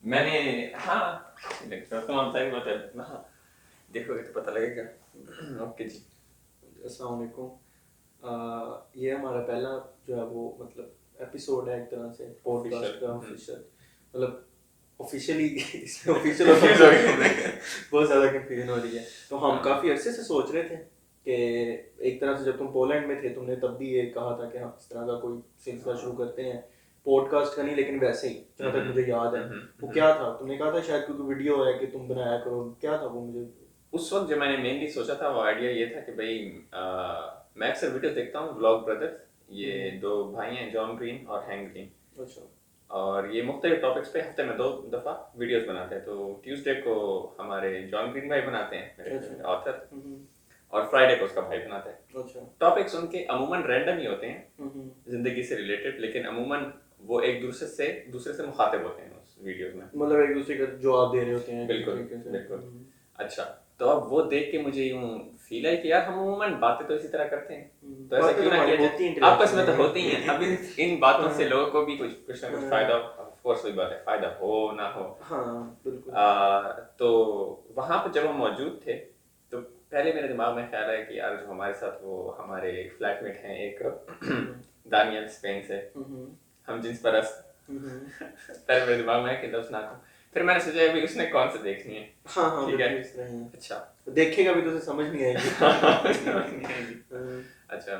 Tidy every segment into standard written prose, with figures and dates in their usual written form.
मैंने हाँ तमाम सारी बातें हाँ देखोगे तो पता लगेगा। ओके जी। अस्सलाम वालेकुम। ये हमारा पहला जो है वो मतलब एपिसोड है एक तरह से पॉडकास्ट का ऑफिशियल, मतलब ऑफिशियली इसमें ऑफिशियल कंफ्यूज हो गए। बहुत ज़्यादा कंफ्यूजन हो रही है। तो हम हाँ। काफ़ी अरसे से सोच रहे थे कि एक तरह से जब तुम पोलैंड में थे तुमने तब भी ये कहा था कि हम इस तरह का कोई सिलसिला शुरू करते हैं, पॉडकास्ट का नहीं लेकिन वैसे ही जहाँ तक मुझे याद है। वो क्या था, तुमने कहा था शायद कोई वीडियो है कि तुम बनाया करो, क्या था वो? मुझे उस वक्त जो मैंने मेनली सोचा था वो आइडिया ये था कि भाई मैं अक्सर वीडियो देखता हूँ व्लॉग ब्रदर्स, ये दो भाई हैं जॉन ग्रीन और हैंक ग्रीन, अच्छा और ये मुख्तलिफ टॉपिक्स पे हफ्ते में 2 दफ़ा वीडियोस बनाते हैं। तो ट्यूसडे को हमारे जॉन ग्रीन भाई बनाते हैं, मेरे ऑथर, और फ्राइडे को उसका भाई बनाता है। अच्छा टॉपिक्स उनके अमूमन रैंडम ही होते हैं, जिंदगी से रिलेटेड, लेकिन अमूमन वो एक दूसरे से मुखातिब होते हैं उस वीडियोस में, मतलब एक दूसरे का जवाब दे रहे होते हैं बिल्कुल तरीके से। बिल्कुल। अच्छा, तो अब वो देख के मुझे यूं फील है कि यार हम अमूमन बातें तो इसी तरह करते हैं, तो ऐसा बातें क्यों तो ना हमारी किया होती जाए, हैं आपस में तो इंटरेक्शन होती ही हैं। अब इन बातों से लोगों को भी कुछ ना कुछ फायदा, ऑफ कोर्स वही बात है, फायदा हो ना हो। हाँ बिल्कुल। तो वहां पर जब हम मौजूद थे तो पहले मेरे दिमाग में ख्याल है कि यार जो हमारे साथ वो हमारे फ्लैटमेट हैं एक दानियल स्पेन से, हम जिन्स परस्त। पहले मेरे दिमाग में है कि दोस्त ना को, फिर मैंने सोचा अभी उसने कौन सा देखनी है। हाँ हाँ ठीक है, बिल्कुल इस तरह ही है। अच्छा। तो देखेगा भी तो उसे समझ नहीं आएगी। समझ नहीं आएगी। अच्छा,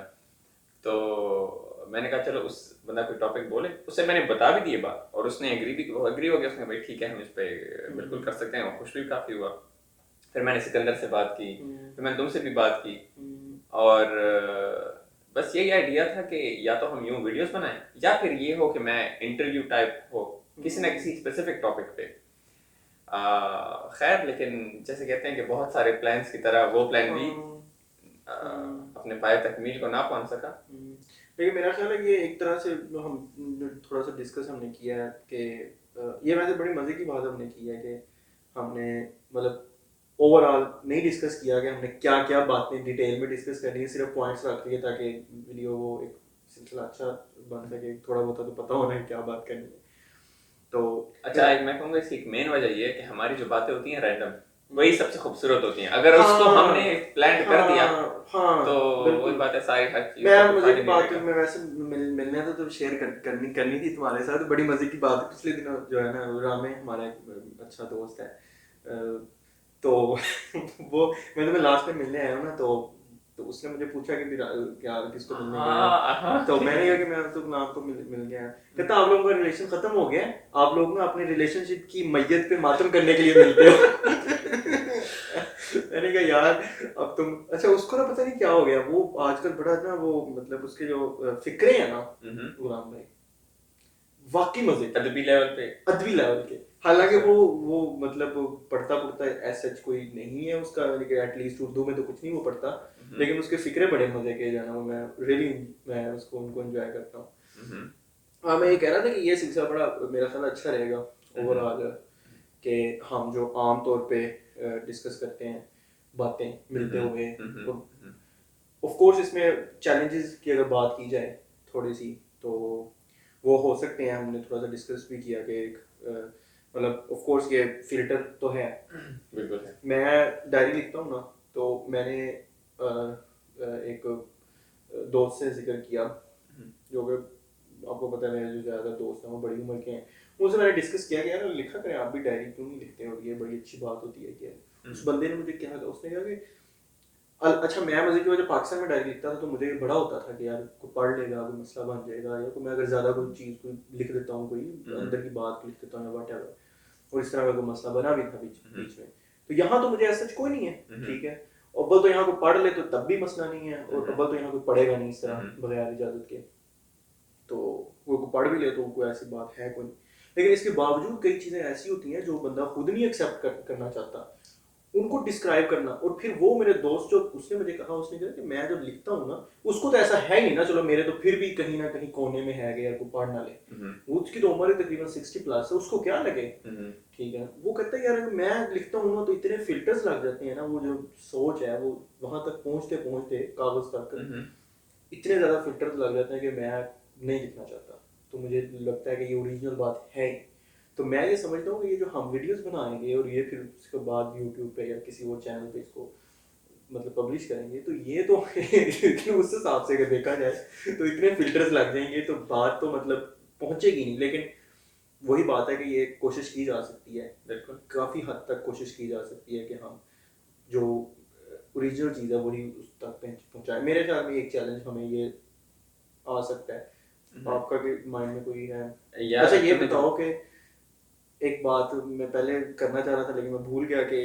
तो मैंने कहा चलो उस बंदा कोई टॉपिक बोले, उससे मैंने बता भी दिए बात, और उसने एग्री हो गया, उसने भाई ठीक है हम इस पे बिल्कुल कर सकते हैं, और खुश भी काफी हुआ। फिर मैंने सिकंदर से बात की, फिर मैंने तुमसे भी बात की, और बस यही आइडिया था कि या तो हम यूं वीडियोस बनाएं, या फिर ये हो कि मैं इंटरव्यू टाइप हो किसी ना किसी स्पेसिफिक टॉपिक पे। खैर, लेकिन जैसे कहते हैं कि बहुत सारे प्लान्स की तरह वो प्लान भी अपने पाए तकमील को ना पहुंच सका। लेकिन मेरा ख्याल है कि एक तरह से हम थोड़ा सा डिस्कस हमने किया है कि ये वैसे बड़ी मज़े की बात हमने की है कि हमने मतलब ओवरऑल नहीं डिस्कस किया कि हमने क्या क्या बातें डिटेल में डिस्कस करनी है, सिर्फ पॉइंट्स रख लिए ताकि वीडियो वो एक सिलसिला अच्छा बन सके, थोड़ा बहुत तो पता होना है क्या बात करनी है। तो अच्छा, मैं कहूँगा इसकी एक मेन वजह ये है कि हमारी जो बातें होती हैं रैंडम, वही सबसे खूबसूरत होती हैं। अगर उसको हमने प्लान कर दिया तो वही बात है, सारी हर चीज मैं का मुझे फायदा की नहीं बात रहेगा। मैं वैसे मिलने तो शेयर करनी थी तुम्हारे साथ। बड़ी मजे की बात है, पिछले दिनों जो है ना रामे हमारा एक अच्छा दोस्त है, तो वो मैं तुम्हें लास्ट में मिलने आया हूँ ना, तो उसने मुझे पूछा कि क्या किसको मिलने गए हो, तो मैंने कहा कि मैं तो नाम तो मिल गया। कहता आप लोगों का रिलेशन खत्म हो गया है, आप लोग ना अपने रिलेशनशिप की मैयत पे मातम करने के लिए मिलते हो। मैंने कहा यार अब तुम, अच्छा उसको ना पता नहीं क्या हो गया, वो आजकल बड़ा ना वो मतलब उसके जो फिक्रे हैं ना गुलाम भाई, वाकई मजे के, अदबी लेवल के। हालांकि वो मतलब पढ़ता पढ़ता ऐसा कोई नहीं है उसका, एटलीस्ट उर्दू में तो कुछ नहीं वो पढ़ता, लेकिन उसके फिक्रे बड़े मजे के जाना, मैं रियली मैं उसको उनको एंजॉय करता हूँ। हाँ मैं ये कह रहा था कि ये सिलसिला बड़ा मेरा ख्याल अच्छा रहेगा ओवरऑल, कि हम जो आम तौर पे डिस्कस करते हैं बातें मिलते हुए, ऑफ कोर्स इसमें चैलेंजेस की अगर बात की जाए थोड़ी सी, तो वो हो सकते हैं। हमने थोड़ा सा डिस्कस भी किया कि एक मतलब ऑफ कोर्स ये फिल्टर तो है, बिल्कुल है। मैं डायरी लिखता हूँ ना, तो मैंने एक दोस्त से जिक्र किया जो कि आपको पता है मेरे जो ज़्यादा दोस्त हैं वो बड़ी उम्र के हैं, उनसे मैंने डिस्कस किया कि यार लिखा करें आप भी डायरी, क्यों नहीं लिखते हो, ये बड़ी अच्छी बात होती है कि उस बंदे ने मुझे क्या कहा, उसने कहा कि अच्छा मैं मजे की वजह पाकिस्तान में डायरी लिखता था तो मुझे बड़ा होता था कि यार कोई पढ़ लेगा, कोई मसला बन जाएगा, या कोई मैं अगर ज़्यादा कोई चीज़ कोई लिख देता हूँ, कोई अंदर की बात लिख देता हूँ या वट, और इस तरह का कोई मसला बना भी था बीच में। तो यहाँ तो मुझे ऐसा कोई नहीं है, ठीक है, अव्वल तो यहाँ कोई पढ़ ले तो तब भी मसला नहीं है, और अव्वल तो यहाँ कोई पढ़ेगा नहीं इस तरह बगैर इजाज़त के, तो वो कोई पढ़ भी ले तो कोई ऐसी बात है कोई नहीं। लेकिन इसके बावजूद कई चीज़ें ऐसी होती हैं जो बंदा खुद नहीं एक्सेप्ट करना चाहता, उनको डिस्क्राइब करना। और फिर वो मेरे दोस्त जो उसने मुझे कहा, उसने कहा कि मैं जब लिखता हूँ ना, उसको तो ऐसा है ही ना, चलो मेरे तो फिर भी कहीं ना कहीं कोने में है कि यार कोई पढ़ ना ले, उसकी तो उम्र तकरीबन 60+ है, उसको क्या लगे, ठीक है। वो कहता है यार मैं लिखता हूँ ना तो इतने फिल्टर्स लग जाते हैं ना, वो जो सोच है वो वहां तक पहुंचते पहुंचते कागज तक इतने ज्यादा फिल्टर्स लग जाते हैं कि मैं नहीं लिखना चाहता। तो मुझे लगता है कि ये ओरिजिनल बात है ही। तो मैं ये समझता हूँ कि ये जो हम वीडियोस बनाएंगे और ये फिर उसके बाद यूट्यूब पे या किसी और चैनल पे इसको मतलब पब्लिश करेंगे, तो ये तो उस हिसाब से अगर देखा जाए तो इतने फिल्टर्स लग जाएंगे तो बात तो मतलब पहुंचेगी नहीं। लेकिन वही बात है कि ये कोशिश की जा सकती है, बिल्कुल काफ़ी हद तक कोशिश की जा सकती है कि हम जो ओरिजिनल चीज़ है वही उस तक पहुंचाए। मेरे ख्याल में एक चैलेंज हमें ये आ सकता है। आपका माइंड में कोई है? यार अच्छा ये तुमने बताओ कि एक बात मैं पहले करना चाह रहा था लेकिन मैं भूल गया कि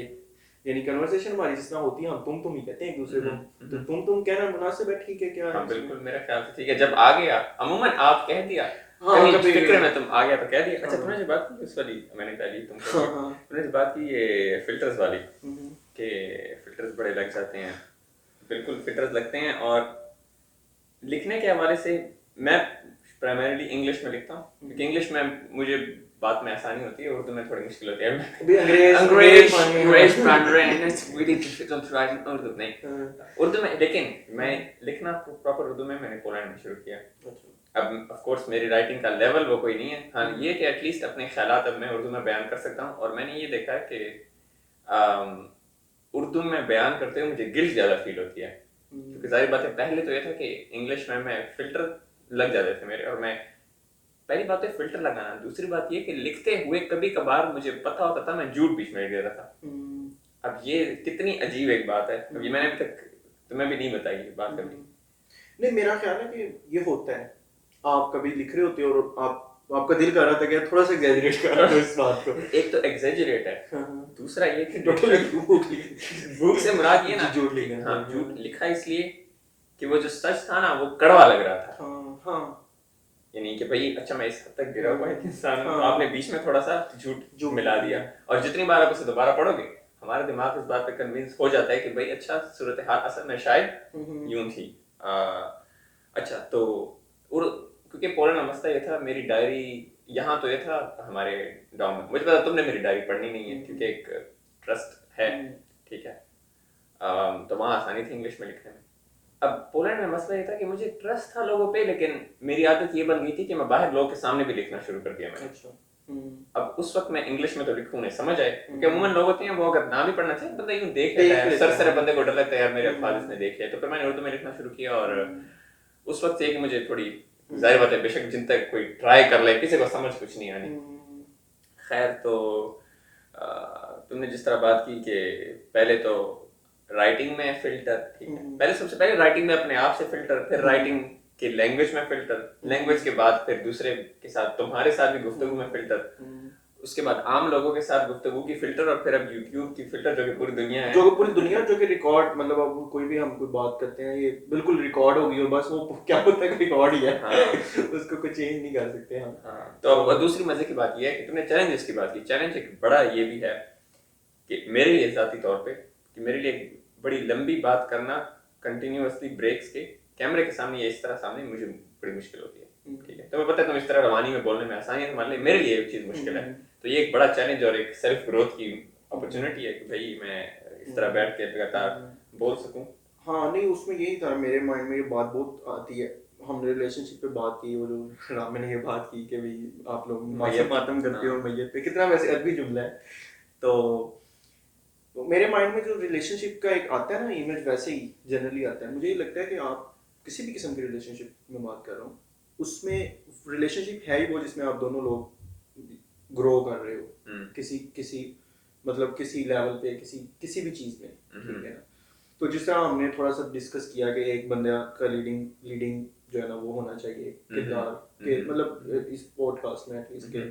यानी कन्वर्सेशन हमारी जिस तरह होती है हम तुम ही कहते हैं एक दूसरे को, तो तुम कहना मुनासिब है, ठीक है क्या है हाँ इसमें? बिल्कुल मेरा ख्याल से ठीक है। जब आ गया अमूमन आप कह दिया, हाँ कहीं कभी फिक्र में तुम आ गया तो कह दिया। अच्छा हाँ तुमने जो बात की उस वाली मैंने पहली तुम हाँ हाँ तुमने जो बात की ये फिल्टर्स वाली हम्म, कि फिल्टर्स बड़े लग जाते हैं, बिल्कुल फिल्टर्स लगते हैं। और लिखने के हवाले से मैं प्राइमरीली इंग्लिश में लिखता हूँ क्योंकि इंग्लिश में मुझे बात में आसानी होती है, उर्दू में थोड़ी मुश्किल होती है। अभी अंग्रेज अंग्रेज Mandarin it's really difficult to write in Urdu. नहीं, हाँ, उर्दू में, लेकिन मैं लिखना प्रॉपर उर्दू में मैंने पोलैंड में शुरू किया। अच्छा अब ऑफ कोर्स मेरी राइटिंग का लेवल वो कोई नहीं है, हाँ ये कि एटलीस्ट अपने ख्यालात अब मैं उर्दू में बयान कर सकता हूँ। और मैंने ये देखा है कि उर्दू में बयान करते हुए मुझे गिल्ट ज़्यादा फील होती है क्योंकि जाहिर बात है पहले तो ये था कि इंग्लिश में मैं फिल्टर लग जाते थे मेरे, और मैं पहली बात है फिल्टर लगाना, दूसरी बात ये कि लिखते हुए कभी कभार मुझे पता होता था मैं झूठ बीच में लिख देता था। अब ये कितनी अजीब एक बात है, अब ये मैंने अभी तक तुम्हें भी नहीं बताई ये बात कभी। नहीं मेरा ख्याल है कि ये होता है, आप कभी लिख रहे होते हो और आपका दिल कर रहा था कि थोड़ा सा एग्जैजरेट कर रहा हूं इस बात को। एक तो एग्जैजरेट है, दूसरा ये कि टोटली भूख से मुराद ये ना झूठ लिखा। हाँ झूठ लिखा इसलिए कि वो जो सच था ना वो कड़वा लग रहा था। हाँ हाँ यानी कि भाई अच्छा मैं इस हद तक गिरा हुआ एक इंसान हूं, हाँ। तो आपने बीच में थोड़ा सा झूठ मिला दिया, और जितनी बार आप उसे दोबारा पढ़ोगे हमारा दिमाग इस बात पे कन्विंस हो जाता है कि भाई अच्छा सूरत हाल असल में शायद यूं थी। अच्छा तो क्योंकि पोलैंड में मसला ये था, मेरी डायरी यहाँ तो ये था हमारे गाँव में, मुझे पता तुमने मेरी डायरी पढ़नी नहीं है क्योंकि एक ट्रस्ट है, ठीक है, तो वहाँ आसानी थी इंग्लिश में लिखने में। अब पोलैंड में मसला ये था कि मुझे ट्रस्ट था लोगों पे, लेकिन मेरी आदत ये बन गई थी कि मैं बाहर लोगों के सामने भी लिखना शुरू कर दिया मैंने। अच्छा अब उस वक्त मैं इंग्लिश में तो लिखूं नहीं समझ आए क्योंकि अमूमन लोग होते हैं वो अगर ना भी पढ़ना चाहिए बंदा यूं देख लेता है, सर बंदे को डर लगता है यार मेरे अल्फाज इसने देख लिया, तो फिर मैंने उर्दू में लिखना शुरू किया। और उस वक्त ये कि मुझे थोड़ी जाहिर बात है बेशक जिन तक कोई ट्राई कर ले किसी को समझ कुछ नहीं आनी। खैर तो तुमने जिस तरह बात की कि पहले तो राइटिंग में फिल्टर, ठीक है, पहले सबसे पहले राइटिंग में अपने आप से फिल्टर, फिर राइटिंग के लैंग्वेज में फिल्टर, लैंग्वेज के बाद फिर दूसरे के साथ तुम्हारे साथ भी गुफ्तगू में फिल्टर, उसके बाद आम लोगों के साथ गुफ्तगू की फिल्टर, और फिर अब यूट्यूब की फिल्टर जो कि पूरी दुनिया है, जो पूरी दुनिया जो कि रिकॉर्ड मतलब अब कोई भी हम कोई बात करते हैं ये बिल्कुल रिकॉर्ड होगी और बस वो क्या होता है रिकॉर्ड ही है। हाँ। उसको कोई चेंज नहीं कर सकते हम। हाँ। तो अब दूसरी मजे की बात ये है कि तुमने चैलेंजेस की बात की, चैलेंज एक बड़ा ये भी है कि मेरे लिए जाती तौर पे कि मेरे लिए बड़ी लंबी बात करना कंटिन्यूअसली ब्रेक्स के कैमरे के सामने या इस तरह सामने मुझे बड़ी मुश्किल होती है, ठीक है, तो मैं पता है तुम इस तरह रवानी में बोलने में आसानी है तुम्हारे लिए, मेरे लिए एक चीज मुश्किल है। तो ये एक बड़ा चैलेंज और एक सेल्फ ग्रोथ की अपॉर्चुनिटी है कि भाई मैं इस तरह बैठ के लगातार बोल सकूं। हाँ नहीं उसमें यही था मेरे माइंड में, ये बात बहुत आती है, हमने रिलेशनशिप पे बात की, वो जो राम ने ये बात की कि भाई आप लोग मातम करते हो मैयत पे, कितना वैसे अरबी जुमला है। तो मेरे माइंड में जो रिलेशनशिप का एक आता है ना इमेज वैसे ही जनरली आता है। मुझे ये लगता है कि आप किसी भी किस्म की रिलेशनशिप में बात कर रहा हूँ, उसमें रिलेशनशिप है ही वो जिसमें आप दोनों लोग ग्रो कर रहे हो किसी किसी मतलब किसी लेवल पे किसी भी चीज़ में, ठीक है ना। तो जिस तरह हमने थोड़ा सा डिस्कस किया कि एक बंदे का लीडिंग जो है ना वो होना चाहिए किरदार के, मतलब इस पॉडकास्ट में एटलीस्ट के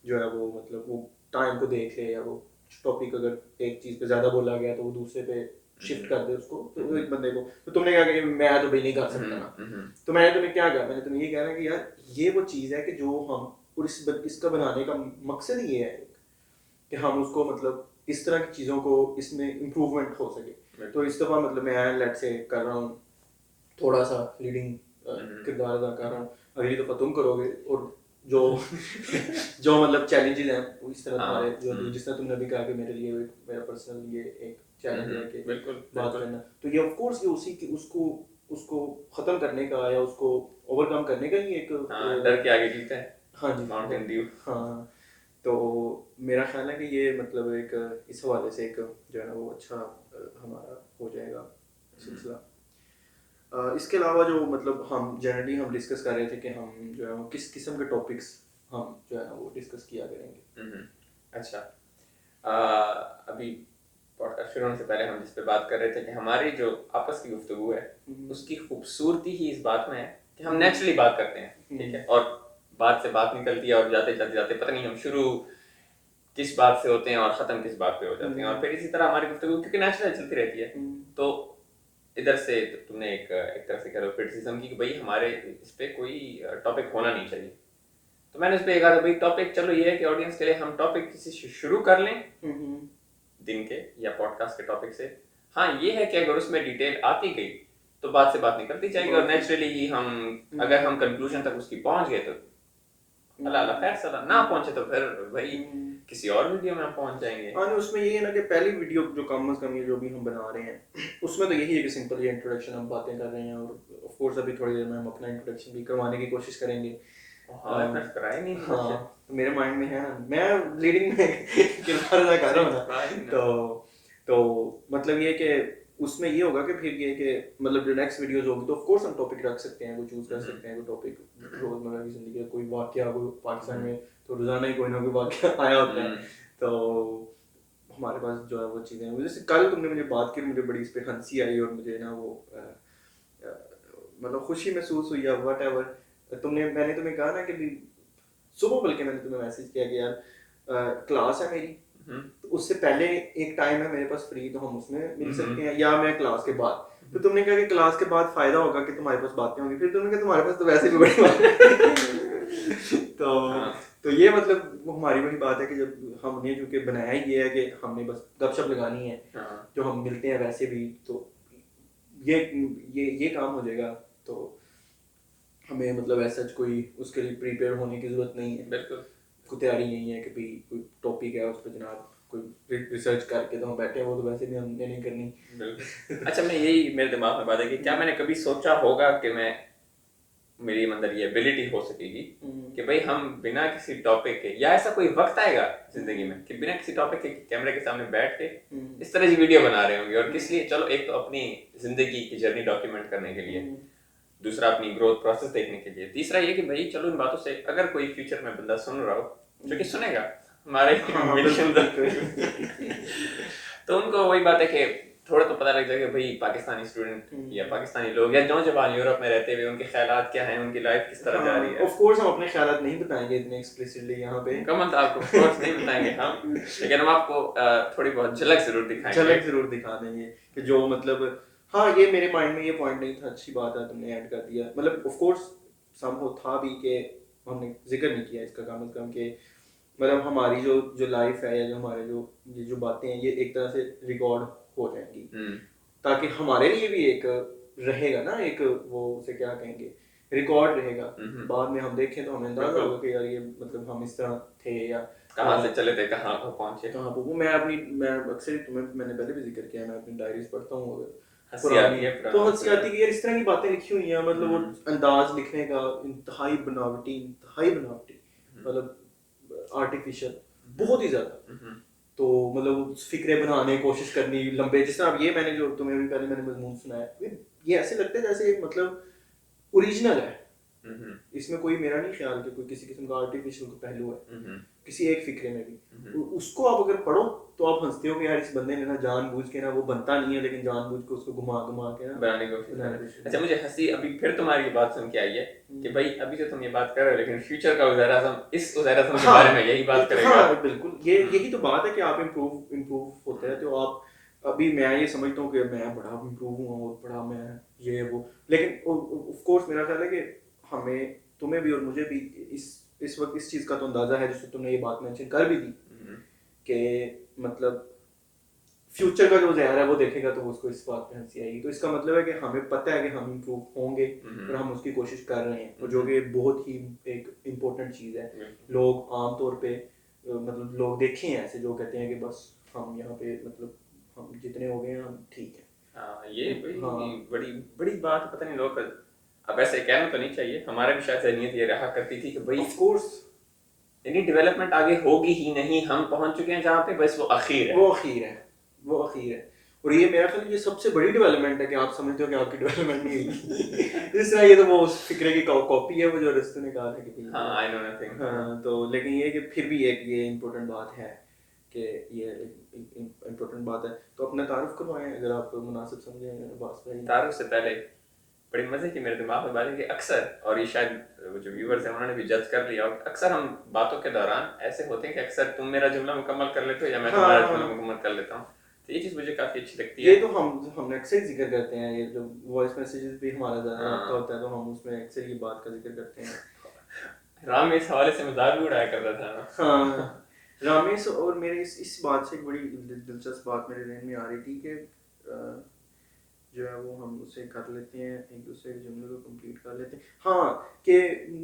जो है वो मतलब वो टाइम को देख ले, या वो टॉपिक अगर एक चीज़ पे ज़्यादा बोला गया तो वो दूसरे पे शिफ्ट कर दे उसको, तो एक बंदे को। तो तुमने कहा कि मैं तो भाई नहीं कर सकता ना, तो मैंने तुम्हें क्या कहा, मैंने तुम्हें ये कहना कि यार ये वो चीज़ है कि जो हम और इसका बनाने का मकसद ही ये है कि हम उसको मतलब इस तरह की चीज़ों को इसमें इम्प्रूवमेंट हो सके। तो इस दफ़ा मतलब मैं लेट्स से कर रहा हूँ थोड़ा सा लीडिंग किरदार अदा कर रहा हूँ, अगली दफ़ा तुम करोगे, और जो जो मतलब चैलेंजेस हैं वो इस तरह तुम्हारे जो जिस तरह तुमने अभी कहा कि मेरे लिए मेरा पर्सनल ये एक चैलेंज है कि बात करना, तो ये ऑफ कोर्स ये उसी की उसको ख़त्म करने का या उसको ओवरकम करने का ही एक डर के आगे जीता है। हाँ जी माउंटेन ड्यू। हाँ तो मेरा ख्याल है कि ये मतलब एक इस हवाले से एक जो है ना वो अच्छा हमारा हो जाएगा सिलसिला। इसके अलावा जो मतलब हम जनरली हम डिस्कस कर रहे थे कि हम जो है वो किस किस्म के टॉपिक्स हम जो है ना वो डिस्कस किया करेंगे। अच्छा, अभी पॉडकास्ट शुरू होने से पहले हम जिस पे बात कर रहे थे कि हमारी जो आपस की गुफ्तगू है उसकी खूबसूरती ही इस बात में है कि हम नेचुरली बात करते हैं, ठीक है, और बात से बात निकलती है और जाते जाते जाते पता नहीं हम शुरू किस बात से होते हैं और खत्म किस बात पे हो जाते हैं, और फिर इसी तरह हमारी गुफ्तगू क्योंकि नेचुरल चलती रहती है। तो इधर से तो तुमने एक तरह से कह लो क्रिटिसिज्म की कि भाई हमारे इस पे कोई टॉपिक होना नहीं चाहिए, तो मैंने उस पर कहा था भाई टॉपिक चलो ये है कि ऑडियंस के लिए हम टॉपिक किसी से शुरू कर लें दिन के या पॉडकास्ट के टॉपिक से। हाँ ये है कि अगर उसमें डिटेल आती गई तो बात से बात निकलती जाएगी और नेचुरली ही हम अगर हम कंक्लूजन तक उसकी पहुंच गए तो अल्लाह अल्लाह खैर सला, ना पहुंचे तो फिर भाई किसी और वीडियो में हम पहुंच जाएंगे। हाँ उसमें ये है ना कि पहली वीडियो जो कम से कम ये जो भी हम बना रहे हैं उसमें तो यही है कि सिंपल ये इंट्रोडक्शन हम बातें कर रहे हैं, और ऑफ कोर्स अभी थोड़ी देर में हम अपना इंट्रोडक्शन भी करवाने की कोशिश करेंगे। हाँ तो मेरे माइंड में है ना, मैं लीडिंग में किरदार अदा कर रहा हूँ ना, तो मतलब ये कि उसमें ये होगा कि फिर ये कि मतलब जो नेक्स्ट वीडियोस होगी तो ऑफ कोर्स हम टॉपिक रख सकते हैं, कोई चूज कर सकते हैं, कोई टॉपिक रोजमर्रा की जिंदगी का कोई वाकया, कोई पाकिस्तान में तो रोजाना ही कोई ना कोई वाकया आया होता है, तो हमारे पास जो है वो चीज़ें हैं। जैसे कल तुमने मुझे बात की, मुझे बड़ी इस पर हंसी आई और मुझे ना वो मतलब खुशी महसूस हुई या वट एवर मैंने तुम्हें कहा ना कि सुबह बल्कि मैंने तुम्हें मैसेज किया कि यार क्लास है मेरी, तो उससे पहले एक टाइम है मेरे पास फ्री तो हम उसमें मिल सकते हैं, या मैं क्लास के बाद। तो तुमने कहा कि क्लास के बाद फायदा होगा कि तुम्हारे पास बातें होंगी, फिर तुमने कहा तुम्हारे पास तो वैसे भी बड़ी बात तो ये मतलब वो हमारी बड़ी बात है कि जब हमने चूंकि बनाया ही ये है कि हमने बस गपशप लगानी है, जो हम मिलते हैं वैसे भी, तो ये काम हो जाएगा, तो हमें मतलब ऐसा कोई उसके लिए प्रिपेयर होने की जरूरत नहीं है। बिल्कुल कोई तैयारी नहीं है कि भाई कोई टॉपिक है उस पर जनाब कोई रिसर्च करके तो हम बैठे हैं, वो तो वैसे भी हमने नहीं करनी। बिल्कुल अच्छा, मैं यही मेरे दिमाग में बात है कि क्या मैंने कभी सोचा होगा कि मैं मेरी अंदर ये एबिलिटी हो सकेगी कि भाई हम बिना किसी टॉपिक के, या ऐसा कोई वक्त आएगा जिंदगी में कि बिना किसी टॉपिक के कैमरे के सामने बैठ के इस तरह की वीडियो बना रहे होंगे, और किस लिए? चलो एक तो अपनी जिंदगी की जर्नी डॉक्यूमेंट करने के लिए, दूसरा अपनी ग्रोथ प्रोसेस देखने के लिए, तीसरा ये कि भाई चलो इन बातों से अगर कोई फ्यूचर में बंदा सुन रहा हो, जो कि सुनेगा हमारे तो उनको वही बात है कि थोड़ा तो पता लग जाएगा भाई पाकिस्तानी स्टूडेंट या पाकिस्तानी लोग या नौजवान यूरोप में रहते हुए उनके ख्यालात क्या हैं, उनकी लाइफ किस तरह जा रही है। ऑफ कोर्स हम अपने ख्यालात नहीं बताएंगे इतने एक्सप्लिसिटली यहाँ पे, कमल तो आपको ऑफ कोर्स नहीं बताएंगे हम, लेकिन हम आपको थोड़ी बहुत झलक जरूर दिखाएंगे, झलक जरूर दिखा देंगे कि जो मतलब हाँ ये मेरे माइंड में ये पॉइंट नहीं था, अच्छी बात है तुमने ऐड कर दिया। मतलब ऑफ कोर्स सम हो था भी कि हमने जिक्र नहीं किया इसका कम से कम कि मतलब हमारी जो लाइफ है या जो हमारे ये जो बातें हैं ये एक तरह से रिकॉर्ड हो जाएंगी, ताकि हमारे लिए भी एक रहेगा ना, एक वो उसे क्या कहेंगे, रिकॉर्ड रहेगा। बाद में हम देखें तो हमें अंदाजा होगा कि यार ये मतलब हम इस तरह थे या कहाँ से चले थे, कहाँ पहुंचे, कहाँ पर। वो मैं अक्सर तुम्हें मैंने पहले भी जिक्र किया, मैं अपनी डायरीज पढ़ता हूँ, हंसी आती है तो हंसी आती है यार इस तरह की बातें लिखी हुई हैं, मतलब वो अंदाज लिखने का इंतहाई बनावटी मतलब आर्टिफिशियल बहुत ही ज्यादा, तो मतलब फिक्रे बनाने की कोशिश करनी लंबे, जिस तरह अब ये मैंने जो तुम्हें भी पहले मैंने मजमून सुनाया, ये ऐसे लगता है जैसे मतलब ओरिजिनल है, इसमें कोई मेरा नहीं ख्याल कि कोई किसी किस्म का आर्टिफिशियल का पहलू है किसी एक फिक्रे में भी। उसको आप अगर पढ़ो तो आप हंसते हो कि यार इस बंदे ने ना जानबूझ के ना वो बनता नहीं है, लेकिन जानबूझ के उसको घुमा घुमा के ना बनाने की कोशिश। अच्छा मुझे हंसी अभी फिर तुम्हारी बात सुन के आई है कि भाई अभी तो तुम ये बात कर रहे हो, लेकिन फ्यूचर का उज़ैर आज़म इस उज़ैर आज़म के बारे में यही बात करेगा। हाँ बिल्कुल, यही तो बात है कि आप इम्प्रूव होते हैं, तो आप अभी मैं ये समझता हूँ कि मैं बड़ा इम्प्रूव हुआ और बड़ा मैं ये वो, लेकिन ऑफ कोर्स मेरा ख्याल है कि हमें तुम्हें भी और मुझे भी इस वक्त इस चीज़ का तो अंदाज़ा है, जिससे तुमने ये बात मेंशन कर भी दी कि मतलब फ्यूचर का जो ज़हर है वो देखेगा तो उसको इस बात पे हंसी आएगी, तो इसका मतलब है कि हमें पता है कि हम इम्प्रूव होंगे और हम उसकी कोशिश कर रहे हैं, और जो कि बहुत ही एक इम्पोर्टेंट चीज़ है। लोग आमतौर पे मतलब लोग देखे हैं ऐसे जो कहते हैं कि बस हम यहाँ पे मतलब हम जितने हो गए हैं हम ठीक है। ये बड़ी बड़ी बात, पता नहीं लोग अब ऐसे कहना तो नहीं चाहिए, हमारे भी शायद नीयत ये रहा करती थी कि भाई ऑफ कोर्स यानी डेवलपमेंट आगे होगी ही नहीं, हम पहुंच चुके हैं जहाँ पे, बस वो अखीर है। वो अखीर है, वो अखीर है। और ये मेरा ख्याल ये सबसे बड़ी डेवलपमेंट है कि आप समझते हो कि आपकी डेवलपमेंट नहीं होगी। इस तरह ये तो वो उस फिक्रे की कॉपी है वो जो अरिस्टो ने कहा था कि हाँ, आई नो नथिंग। हाँ, तो लेकिन ये कि फिर भी एक ये इम्पोर्टेंट बात है कि ये इम्पोर्टेंट बात है। तो अपना तारुफ करवाएं अगर आप मुनासिब समझें अब्बास भाई। तारुफ से पहले बड़ी मजे की मेरे दिमाग में बात है कि अक्सर, और ये शायद वो जो व्यूअर्स हैं उन्होंने भी जज कर लिया, और अक्सर हम बातों के दौरान ऐसे होते हैं कि अक्सर तुम मेरा जुमला मुकम्मल कर लेते हो या मैं तुम्हारा जुमला मुकम्मल कर लेता हूँ। तो ये चीज़ मुझे काफ़ी अच्छी लगती है। ये तो हमने अक्सर जिक्र करते हैं, ये जो वॉइस मैसेजेस भी हमारा ज़्यादा आपका होता है तो हम उसमें अक्सर ये बात का जिक्र करते हैं। राम इस हवाले से मजाक भी उड़ाया करता था ना। हाँ, रामेश और मेरे इस बात से एक बड़ी दिलचस्प बात मेरे जहन में आ रही थी कि जो है वो हम उसे कर लेते हैं, एक दूसरे के जुमले को कंप्लीट कर लेते हैं। हाँ, कि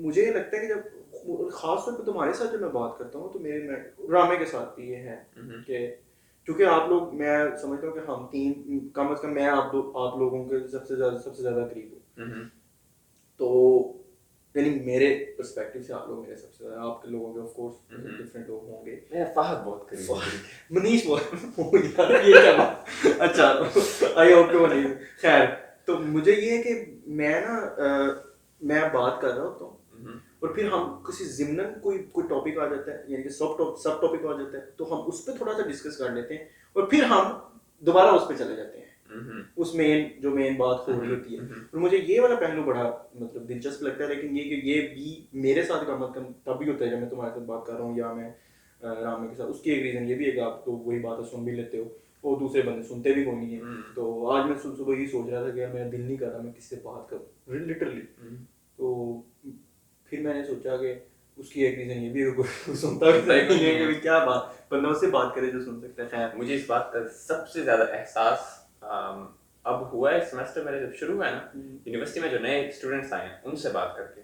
मुझे लगता है कि जब खास तौर पे तुम्हारे साथ जब मैं बात करता हूँ तो मैं रामे के साथ भी ये है कि क्योंकि आप लोग, मैं समझता हूँ कि हम तीन कम से कम मैं आप लोगों के सबसे ज़्यादा करीब हूँ। तो यानी मेरे पर्सपेक्टिव से आप लोग मेरे सबसे ज़्यादा, आपके लोगों के ऑफ कोर्स डिफरेंट लोग होंगे। मैं फहद बहुत करीब, मनीष बहुत यार ये क्या बात। अच्छा, आई होप कि मनीष, खैर तो मुझे ये है कि मैं ना मैं बात कर रहा होता हूँ और फिर हम किसी ज़िम्नन कोई टॉपिक आ जाता है, यानी कि सब टॉपिक आ जाता है, तो हम उस पर थोड़ा सा डिस्कस कर लेते हैं और फिर हम दोबारा उस पर चले जाते हैं, उस मेन बात हो रही होती है। और मुझे ये वाला पहलू बड़ा मतलब दिलचस्प लगता है। लेकिन ये कि ये भी मेरे साथ का मतलब तब भी होता है जब मैं तुम्हारे साथ बात कर रहा हूँ या मैं राम के साथ। उसकी एक रीज़न ये भी है कि आप तो वही बात सुन भी लेते हो और दूसरे बंदे सुनते भी कोई नहीं है। तो आज मैं सुबह यही सोच रहा था कि मेरा दिल नहीं कर रहा मैं किससे बात करूँ लिटरली। तो फिर मैंने सोचा कि उसकी एक रीज़न ये भी है कोई सुनता भी नहीं है कि क्या बात, बंदा उससे बात करे जो सुन सकता है। खैर, मुझे इस बात का सबसे ज़्यादा एहसास अब हुआ है सेमेस्टर मेरे जब शुरू हुआ है ना, यूनिवर्सिटी में जो नए स्टूडेंट्स आए हैं उनसे बात करके,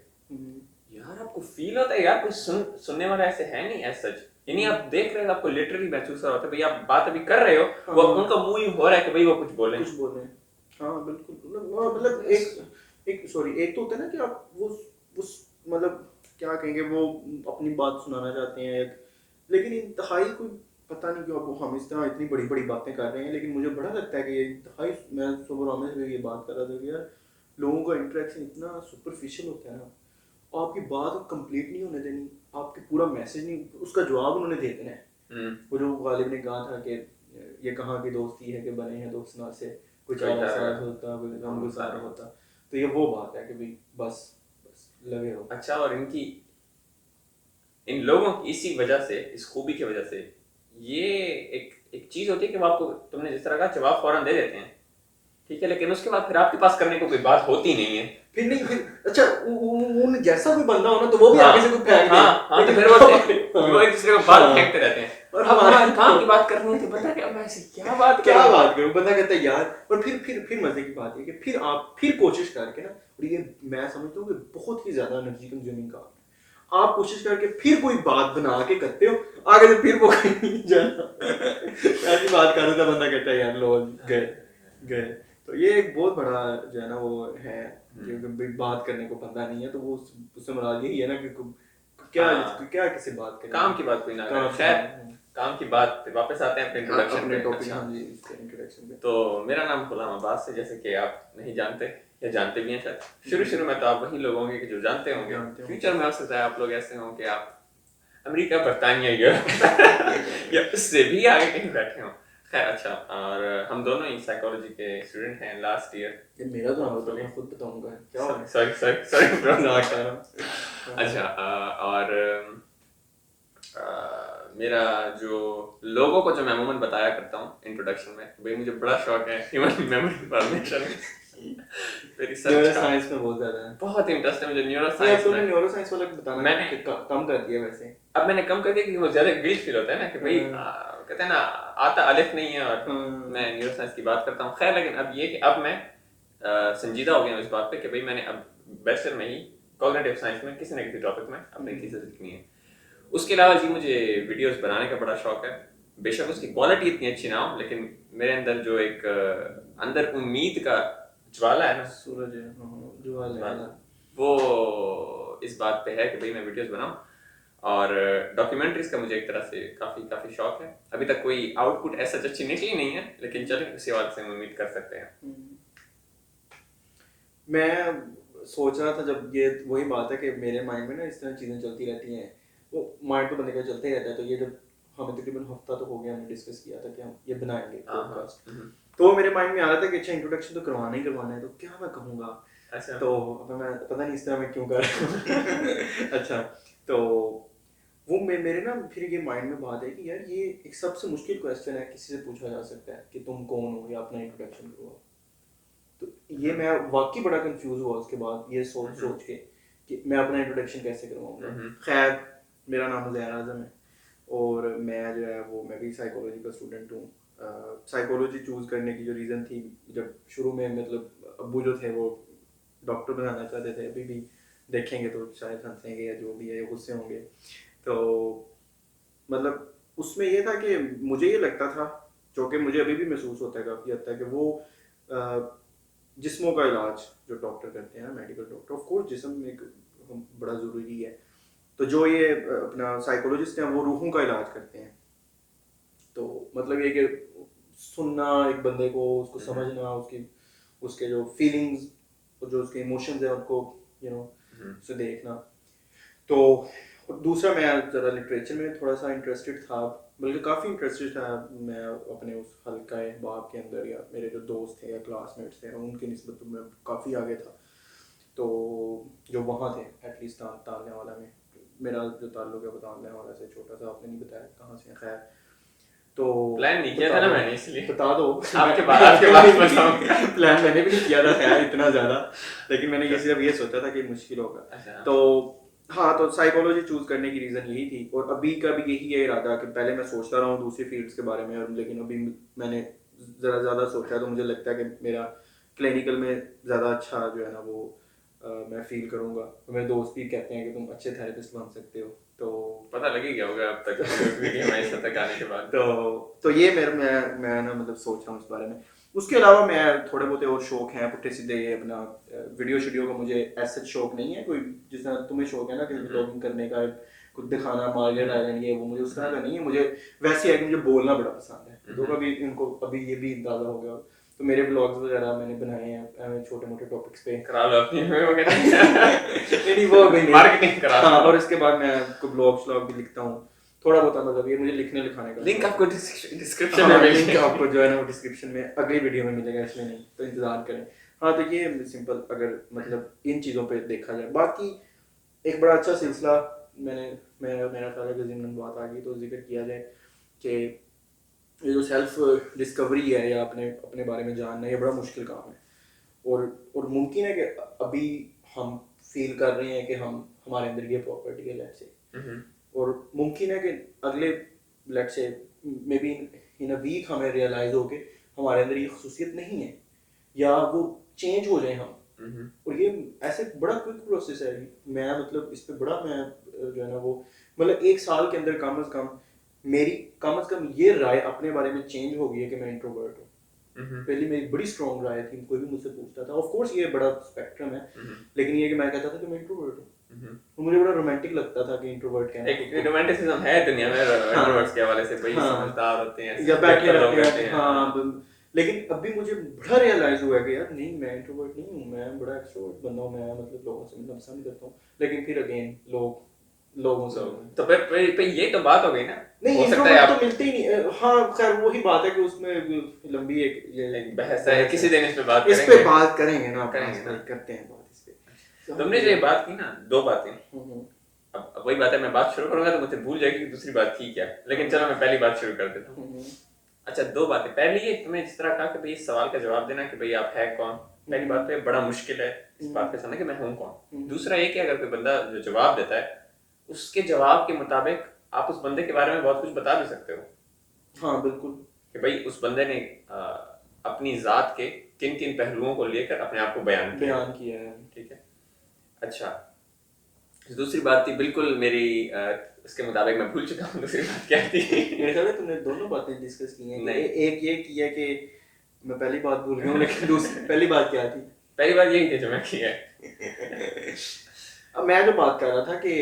यार आपको फील होता है यार कोई सुनने वाला ऐसे है नहीं एज सच। यानी आप देख रहे हो, आपको लिटरली महसूस हो रहा है भाई आप बात अभी कर रहे हो, वो उनका मुंह ही हो रहा है कि भाई वो कुछ बोले। हाँ बिल्कुल, मतलब एक एक तो होता है ना कि आप वो मतलब क्या कहेंगे, वो अपनी बात सुनाना चाहते हैं लेकिन इंतहाई कोई पता नहीं क्यों हम इस तरह इतनी बड़ी बड़ी बातें कर रहे हैं। लेकिन मुझे बड़ा लगता है कि ये इंतहाई, मैं सुबह रामेश से ये बात कर रहा था कि यार लोगों का इंटरेक्शन इतना सुपरफिशियल होता है ना, आपकी बात कंप्लीट नहीं होने देनी, आपके पूरा मैसेज नहीं, उसका जवाब उन्होंने दे देना है। वो जो गालिब ने कहा था कि ये कहाँ की दोस्ती है कि बने हैं दोस्त ना से कोई चारा साथ होता कोई गम गुसारा होता। तो ये वो बात है कि भाई बस लगे रहो। अच्छा, और इन लोगों की इसी वजह से, इस खूबी की वजह से ये एक चीज होती है कि वो आपको, तुमने जिस तरह का जवाब फौरन दे देते हैं, ठीक है, लेकिन उसके बाद फिर आपके पास करने को कोई बात होती नहीं है। फिर अच्छा उन जैसा कोई बंदा हो ना तो वो भी आगे से कुछ फेंक दे। हाँ, तो फिर वो एक दूसरे को बात फेंकते रहते हैं और हमारा काम की बात करनी है तो पता क्या मैं ऐसे क्या बात करूं, बंदा कहता है यार। और फिर मजे की बात है कि फिर आप कोशिश करके ना, और ये मैं समझता हूँ कि बहुत ही ज्यादा एनर्जी कंज्यूमिंग काम है, आप कोशिश करके फिर कोई बात बना के करते हो आगे से फिर वो कहीं नहीं जाना। ऐसी बात कर रहा था बंदा कहता है यार लोग गए। तो ये एक बहुत बड़ा जो है ना वो है कि बात करने को बंदा नहीं है, तो वो उससे मुराद यही है ना कि क्या किसी बात करें, काम की बात कोई ना करे। खैर, काम की बात पे वापस आते हैं अपने इंट्रोडक्शन पे। तो मेरा नाम गुलाम अब्बास है, जैसे कि आप नहीं जानते या जानते भी हैं शायद। शुरू में तो आप वही लोग होंगे कि जो जानते होंगे। फ्यूचर में हो सकता है आप लोग ऐसे हों कि आप अमेरिका, बर्तानिया या उससे भी आगे कहीं बैठे हों। खैर, अच्छा, और हम दोनों ही साइकोलॉजी के स्टूडेंट हैं लास्ट ईयर। मेरा तो नाम तो मैं खुद बताऊंगा क्या। Sorry bro. अच्छा, और मेरा जो लोगों को जो मैं अमूमन बताया करता हूँ इंट्रोडक्शन में, भाई मुझे बड़ा शौक है ह्यूमन मेमोरी फॉर्मेशन, न्यूरोसाइंस में बहुत ज्यादा है, बहुत इंटरेस्ट है मुझे न्यूरोसाइंस में। न्यूरोसाइंस वाला बताना मैंने कम कर दिया वैसे। अब मैंने कम कर दिया क्योंकि वो ज्यादा गिल्ट फील होता है ना कि भाई कहते हैं ना आता अलिफ नहीं है और मैं न्यूरोसाइंस की बात करता हूँ। खैर, लेकिन अब ये कि अब मैं संजीदा हो गया हूँ इस बात पे कि भाई मैंने अब बैचलर में ही कॉग्निटिव साइंस में किसी न किसी टॉपिक में अपनी थीसिस लिखनी है। उसके अलावा जी मुझे वीडियोस बनाने का बड़ा शौक है। बेशक उसकी क्वालिटी इतनी अच्छी ना हो, लेकिन मेरे अंदर जो एक अंदर उम्मीद का ज्वाला है ना, सूरज है, ज्वाला, वो इस बात पे है कि भाई मैं वीडियोस बनाऊं। और डॉक्यूमेंट्रीज का मुझे एक तरह से काफ़ी काफ़ी शौक है। अभी तक कोई आउटपुट ऐसा अच्छी निकली नहीं है, लेकिन चलें उसी बात से हम उम्मीद कर सकते हैं। मैं सोच रहा था जब ये वही बात है कि मेरे माइंड में ना इस तरह चीज़ें चलती रहती हैं, वो माइंड तो बंदे का चलते ही रहता है। तो ये जब हमें तकरीबन हफ्ता तो हो गया, हमने डिस्कस किया था कि हम ये बनाएंगे पॉडकास्ट, तो मेरे माइंड में आ रहा था कि अच्छा इंट्रोडक्शन तो करवाना ही करवाना है, तो क्या मैं कहूँगा। अच्छा। तो अब मैं पता नहीं इस तरह मैं क्यों कर रहा हूँ। अच्छा, तो वो मेरे ना फिर ये माइंड में बात है कि यार ये एक सबसे मुश्किल क्वेश्चन है किसी से पूछा जा सकता है कि तुम कौन हो या अपना इंट्रोडक्शन करो। तो ये मैं वाकई बड़ा कंफ्यूज हुआ उसके बाद ये सोच सोच के कि मैं अपना इंट्रोडक्शन कैसे करवाऊंगा। खैर, मेरा नाम उज़ैर आज़म है और मैं जो है वो मैं भी साइकोलॉजी का स्टूडेंट हूँ। साइकोलॉजी चूज़ करने की जो रीज़न थी, जब शुरू में मतलब अब्बू जो थे वो डॉक्टर बनाना चाहते थे, अभी भी देखेंगे तो शायद हंसेंगे या जो भी है गुस्से होंगे। तो मतलब उसमें ये था कि मुझे ये लगता था, जो कि मुझे अभी भी महसूस होता है काफ़ी हद तक, कि वो जिस्मों का इलाज जो डॉक्टर करते हैं, मेडिकल डॉक्टर, ऑफ कोर्स जिस्म एक बड़ा ज़रूरी है, तो जो ये अपना साइकोलॉजिस्ट हैं वो रूहों का इलाज करते हैं। तो मतलब ये कि सुनना एक बंदे को, उसको समझना, उसके जो फीलिंग्स, जो उसके इमोशंस हैं उनको उसे देखना। तो दूसरा, मैं ज़रा लिटरेचर में थोड़ा सा इंटरेस्टेड था, बल्कि काफ़ी इंटरेस्टेड था मैं अपने उस हल्का बाब के अंदर, या मेरे जो दोस्त थे या क्लासमेट्स थे उनकी निस्बत में काफ़ी आगे था। तो जो वहाँ थे एटलीस्ट तालने वाला में, मेरा जो ताल्लुक है वो तालने वाला से छोटा सा, आपने नहीं बताया कहाँ से। खैर, तो प्लान नहीं किया था ना मैंने, इसलिए बता दो आपके बाद बताऊंगा। प्लान मैंने भी नहीं किया था खैर इतना ज़्यादा, लेकिन मैंने ये सिर्फ ये सोचा था कि मुश्किल होगा। अच्छा। तो हाँ, तो साइकोलॉजी चूज़ करने की रीज़न यही थी, और अभी का भी यही है इरादा कि पहले मैं सोचता रहा हूँ दूसरी फील्ड्स के बारे में, और लेकिन अभी मैंने ज़रा ज़्यादा सोचा, तो मुझे लगता है कि मेरा क्लिनिकल में ज़्यादा अच्छा जो है ना वो मैं फील करूँगा। तो मेरे दोस्त भी कहते हैं कि तुम अच्छे थेरेपिस्ट बन सकते हो। तो पता लग ही गया होगा अब तक वीडियो में इस तक आने के बाद। तो ये मैं ना मतलब सोच रहा हूँ इस बारे में। उसके अलावा मैं थोड़े बहुत और शौक हैं पुट्ठे सीधे, ये अपना वीडियो शीडियो का मुझे ऐसा शौक नहीं है कोई, जिस तरह तुम्हें शौक है ना कि व्लॉगिंग करने का, कुछ दिखाना, मार्केट आइलैंड, ये वो, मुझे उस तरह का नहीं है। मुझे वैसे है कि मुझे बोलना बड़ा पसंद है, तो कभी इनको अभी ये भी अंदाजा हो गया। तो मेरे ब्लॉग्स वगैरह मैंने बनाए हैं छोटे मोटे टॉपिक्स पे। करा लो अपनी वगैरह नहीं वो भी मार्केटिंग करा लो। हाँ, और इसके बाद मैं कुछ ब्लॉग भी लिखता हूँ थोड़ा बहुत, मतलब ये मुझे लिखने लिखाने का लिंक आपको डिस्क्रिप्शन हाँ, में लिंक आपको जो है ना वो डिस्क्रिप्शन में अगली वीडियो में मिलेगा, इसमें नहीं तो इंतजार करें। हाँ, तो ये सिंपल अगर मतलब इन चीज़ों पे देखा जाए, बाकी एक बड़ा अच्छा सिलसिला मेरा ख्याल है कि ज़िम्मन बात आ गई तो जिक्र किया जाए कि ये जो सेल्फ डिस्कवरी है या अपने अपने बारे में जानना, ये बड़ा मुश्किल काम है, और मुमकिन है कि अभी हम फील कर रहे हैं कि हमारे अंदर ये प्रॉपर्टी है, लेट्स से, और मुमकिन है कि अगले let's say maybe in a week हमें रियलाइज हो कि हमारे अंदर ये खसूसियत नहीं है, या वो चेंज हो जाए हम। और ये ऐसे बड़ा क्विक प्रोसेस है। मैं मतलब इस पे बड़ा मैं जो है ना वो मतलब 1 साल के अंदर कम से कम मेरी कम से कम ये राय अपने बारे में चेंज हो गई है कि मैं इंट्रोवर्ट हूँ। पहले मेरी बड़ी स्ट्रॉन्ग राय थी, कोई भी मुझसे पूछता था, ऑफ कोर्स ये बड़ा स्पेक्ट्रम है, लेकिन ये कि मैं कहता था कि मैं इंट्रोवर्ट हूँ, तो मुझे बड़ा रोमांटिक लगता था कि इंट्रोवर्ट कहना। एक रोमांटिसिज्म है दुनिया में इंट्रोवर्ट्स के हवाले से, भाई समझदार होते हैं या बैठे रहते हैं। हाँ, लेकिन अभी मुझे बड़ा रियलाइज हुआ कि यार नहीं, मैं इंट्रोवर्ट नहीं हूँ, मैं बड़ा एक्सट्रोवर्ट बंदा हूँ। मैं मतलब लोगों से मिलना पसंद करता हूँ, लेकिन फिर अगेन लोगों से तो फिर ये तो बात हो गई ना। नहीं, इंट्रोवर्ट तो मिलते ही नहीं। हाँ, खैर वही बात है कि उसमें लंबी एक बहस है, किसी दिन इस पे बात इस पे बात करेंगे ना, करते हैं बात इस पे। तुमने जो ये बात की ना, 2 बातें, अब वही बात है, मैं बात शुरू करूंगा तो मुझे भूल जाएगी कि दूसरी बात थी क्या, लेकिन चलो मैं पहली बात शुरू कर देता हूँ। अच्छा, 2 बातें। पहली ये, तुम्हें जिस तरह कहा कि भाई इस सवाल का जवाब देना कि भाई आप है कौन, पहली बात पे बड़ा मुश्किल है इस बात पे समझना कि मैं हूँ कौन। दूसरा ये कि अगर कोई बंदा जो जवाब देता है, उसके जवाब के मुताबिक आप उस बंदे के बारे में बहुत कुछ बता भी सकते हो। हाँ बिल्कुल, कि भाई उस बंदे ने अपनी जात के किन किन पहलुओं को लेकर अपने आप को बयान किया है। ठीक है। अच्छा, दूसरी बात थी बिल्कुल मेरी उसके मुताबिक मैं भूल चुका हूँ दूसरी बात क्या थी। मेरे ख्याल में तुमने दोनों बातें डिस्कस की हैं। नहीं, एक ये की है कि मैं पहली बात भूल गया हूँ, लेकिन दूसरी पहली बात क्या थी? पहली बात यही थी जो मैं की है। अब मैं जो बात कर रहा था कि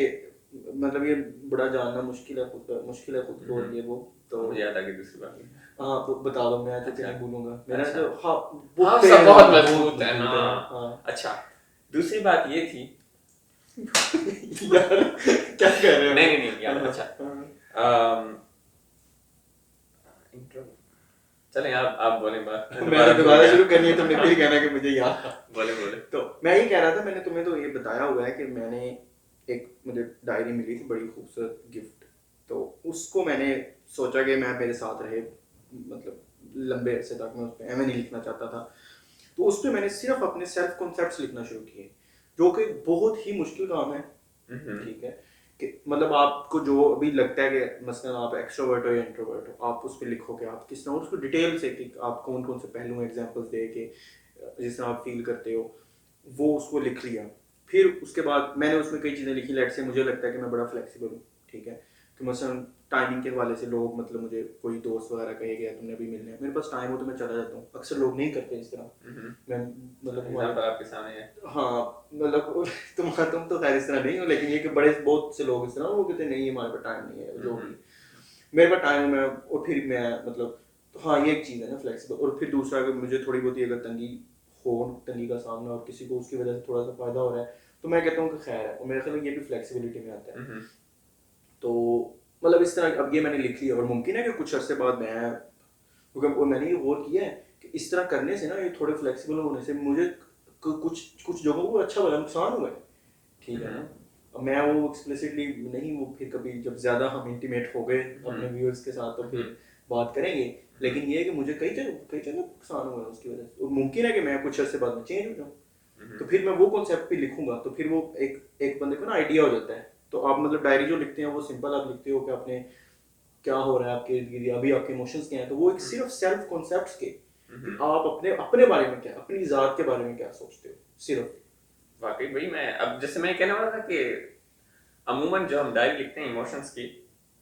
मतलब ये बड़ा जानना मुश्किल है खुद को, और ये वो तो मुझे याद आ गई दूसरी बात। हाँ बता दो, मैं तो अच्छा। नहीं भूलूंगा मेरा अच्छा। जो हाँ हाँ पे सब है बहुत ना, मजबूत है ना। हाँ। अच्छा, दूसरी बात ये थी यार क्या कर रहे हो? नहीं नहीं नहीं यार, हाँ, अच्छा हाँ। इंट्रो चलें, आप बोलें बात, मैं मैंने भूल दोबारा गया। शुरू करनी है, तुमने फिर कहना कि मुझे याद था। बोले बोले। तो मैं ये कह रहा था, मैंने तुम्हें तो ये बताया हुआ है कि मैंने एक मुझे डायरी मिली थी, बड़ी खूबसूरत गिफ्ट। तो उसको मैंने सोचा कि मैं मेरे साथ रहे, मतलब लंबे अरसे तक मैं उस पर एम नहीं लिखना चाहता था। तो उस पर मैंने सिर्फ अपने सेल्फ कॉन्सेप्ट्स लिखना शुरू किए, जो कि बहुत ही मुश्किल काम है। ठीक है कि मतलब आपको जो अभी लगता है कि मसलन आप एक्सट्रोवर्ट हो या इंट्रोवर्ट हो, आप उस पर लिखोगे, आप किस तरह उसको डिटेल से कि आप कौन कौन से पहलू एग्जांपल्स दे के जिस तरह आप फील करते हो, वो उसको लिख लिया। फिर उसके बाद मैंने उसमें कई चीज़ें लिखी। लेट से मुझे लगता है कि मैं बड़ा फ्लेक्सिबल हूँ, ठीक है, कि मसलन टाइमिंग के हवाले से लोग, मतलब मुझे कोई दोस्त वगैरह कहे गया तुमने अभी मिलना है, मेरे पास टाइम हो तो मैं चला जाता हूँ। अक्सर लोग नहीं करते इस तरह। मैं मतलब एग्जाम्पल आपके सामने है। हाँ मतलब तुम तो खैर इस तरह नहीं हो, लेकिन ये कि बड़े बहुत से लोग इस तरह वो कहते नहीं हमारे पास टाइम नहीं है, जो भी मेरे पास टाइम है मैं, और फिर मैं मतलब, तो हाँ ये एक चीज़ है ना फ्लेक्सिबल। और फिर दूसरा, अगर मुझे थोड़ी बहुत अगर तंगी का सामना और किसी को उसकी वजह से थोड़ा सा फायदा हो रहा है, तो मैं कहता हूँ कि खैर है, और मेरे ख्याल में ये भी फ्लेक्सिबिलिटी में आता है। तो मतलब इस तरह अब ये मैंने लिख लिया, और मुमकिन है कि कुछ अरसे बाद मैं, क्योंकि और मैंने ये गौर किया है कि इस तरह करने से ना, ये थोड़े फ्लेक्सिबल होने से मुझे कुछ कुछ जगहों को अच्छा बड़ा नुकसान हुआ है, ठीक है ना। अब मैं वो एक्सप्लिसिटली नहीं, वो फिर कभी जब ज़्यादा हम इंटीमेट हो गए अपने व्यूअर्स के साथ तो फिर बात करेंगे। लेकिन ये है कि मुझे कई जगह नुकसान हुआ है उसकी वजह से, और मुमकिन है कि मैं कुछ अर्से बाद में चेंज हो जाऊँ। तो फिर मैं वो कॉन्सेप्ट पे लिखूंगा, तो फिर वो एक एक बंदे को ना आइडिया हो जाता है। तो आप मतलब डायरी जो लिखते हैं वो सिंपल आप लिखते हो कि आपने क्या हो रहा है आपके इर्द गिर्द, अभी आपके इमोशंस क्या हैं, तो वो एक सिर्फ सेल्फ कॉन्सेप्ट्स के कि आप अपने अपने बारे में क्या, अपनी ज़ात के बारे में क्या सोचते हो सिर्फ। वाकई भाई, मैं अब जैसे मैं कहने वाला था कि अमूमन जो हम डायरी लिखते हैं इमोशंस की,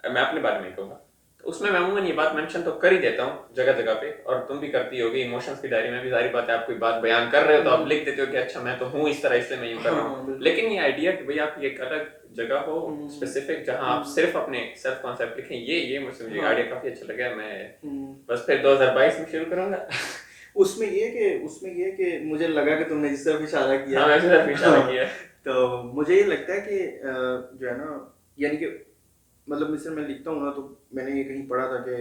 मैं अपने बारे में कहूँगा, तो उसमें मैं अमूमन ये बात मेंशन तो कर ही देता हूँ जगह जगह पे, और तुम भी करती होगी इमोशंस की डायरी में भी। सारी बात है, आप कोई बात बयान कर रहे हो तो आप लिख देते हो कि अच्छा मैं तो हूँ इस तरह, इसलिए मैं यूँ कर रहा हूँ। लेकिन ये आइडिया कि भाई आप एक अलग जगह हो स्पेसिफिक, जहाँ आप सिर्फ अपने सेल्फ कॉन्सेप्ट लिखें, ये मुझे आइडिया काफी अच्छा लगा। मैं बस फिर 2022 में शुरू करूंगा। उसमें ये कि मुझे लगा कि तुमने जिस तरफ इशारा किया, हाँ, वैसे तरफ इशारा किया। तो मुझे ये लगता है कि जो है ना, यानी कि मतलब मिस्र मैं लिखता हूँ ना, तो मैंने ये कहीं पढ़ा था कि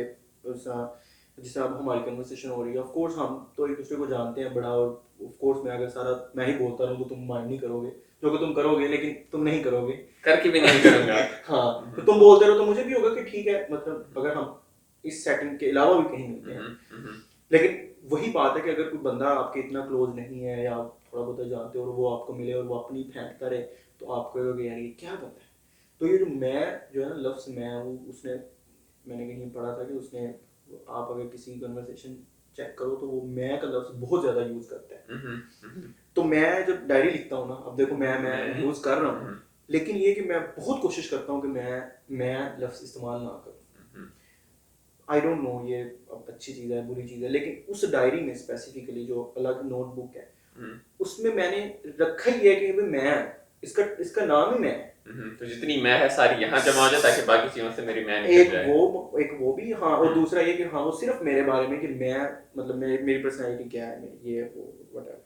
जैसे अब हमारी कन्वर्सेशन हो रही है, ऑफ कोर्स हम तो एक दूसरे को जानते हैं बड़ा, और ऑफ कोर्स मैं अगर सारा मैं ही बोलता रहूँ तो तुम माइंड नहीं करोगे, जो कि तुम करोगे, लेकिन तुम नहीं करोगे, करके भी नहीं करूंगा। हाँ तो तुम बोलते रहो तो मुझे भी होगा कि ठीक है, मतलब अगर हम इस सेटिंग के अलावा भी कहीं मिलते हैं। लेकिन वही बात है कि अगर कोई बंदा आपके इतना क्लोज नहीं है, या आप थोड़ा बहुत जानते हो, और वो आपको मिले और वो अपनी फेंट करे, तो आप कहोगे यार ये क्या बंदा है। तो ये जो है ना लफ्ज़ मैं, वो उसने, मैंने कहीं पढ़ा था कि उसने, आप अगर किसी कन्वर्सेशन चेक करो तो वो मैं का लफ्ज़ बहुत ज़्यादा यूज़ करता है। तो मैं जब डायरी लिखता हूँ ना, अब देखो मैं यूज़ कर रहा हूँ, लेकिन ये कि मैं बहुत कोशिश करता हूँ कि मैं लफ्ज़ इस्तेमाल ना करूँ। आई डोंट नो ये अब अच्छी चीज़ है बुरी चीज़ है, लेकिन उस डायरी में स्पेसिफिकली जो अलग नोटबुक है, उसमें मैंने रखा ही है कि भाई मैं, इसका नाम ही मैं है। तो जितनी मैं है सारी यहाँ जमा हो जाए, ताकि बाकी चीजों से मेरी मैं निकल जाए। एक वो भी, हाँ, और दूसरा ये कि हाँ वो सिर्फ मेरे बारे में, कि मैं मतलब मेरी पर्सनैलिटी क्या है, मेरी ये वो व्हाटएवर।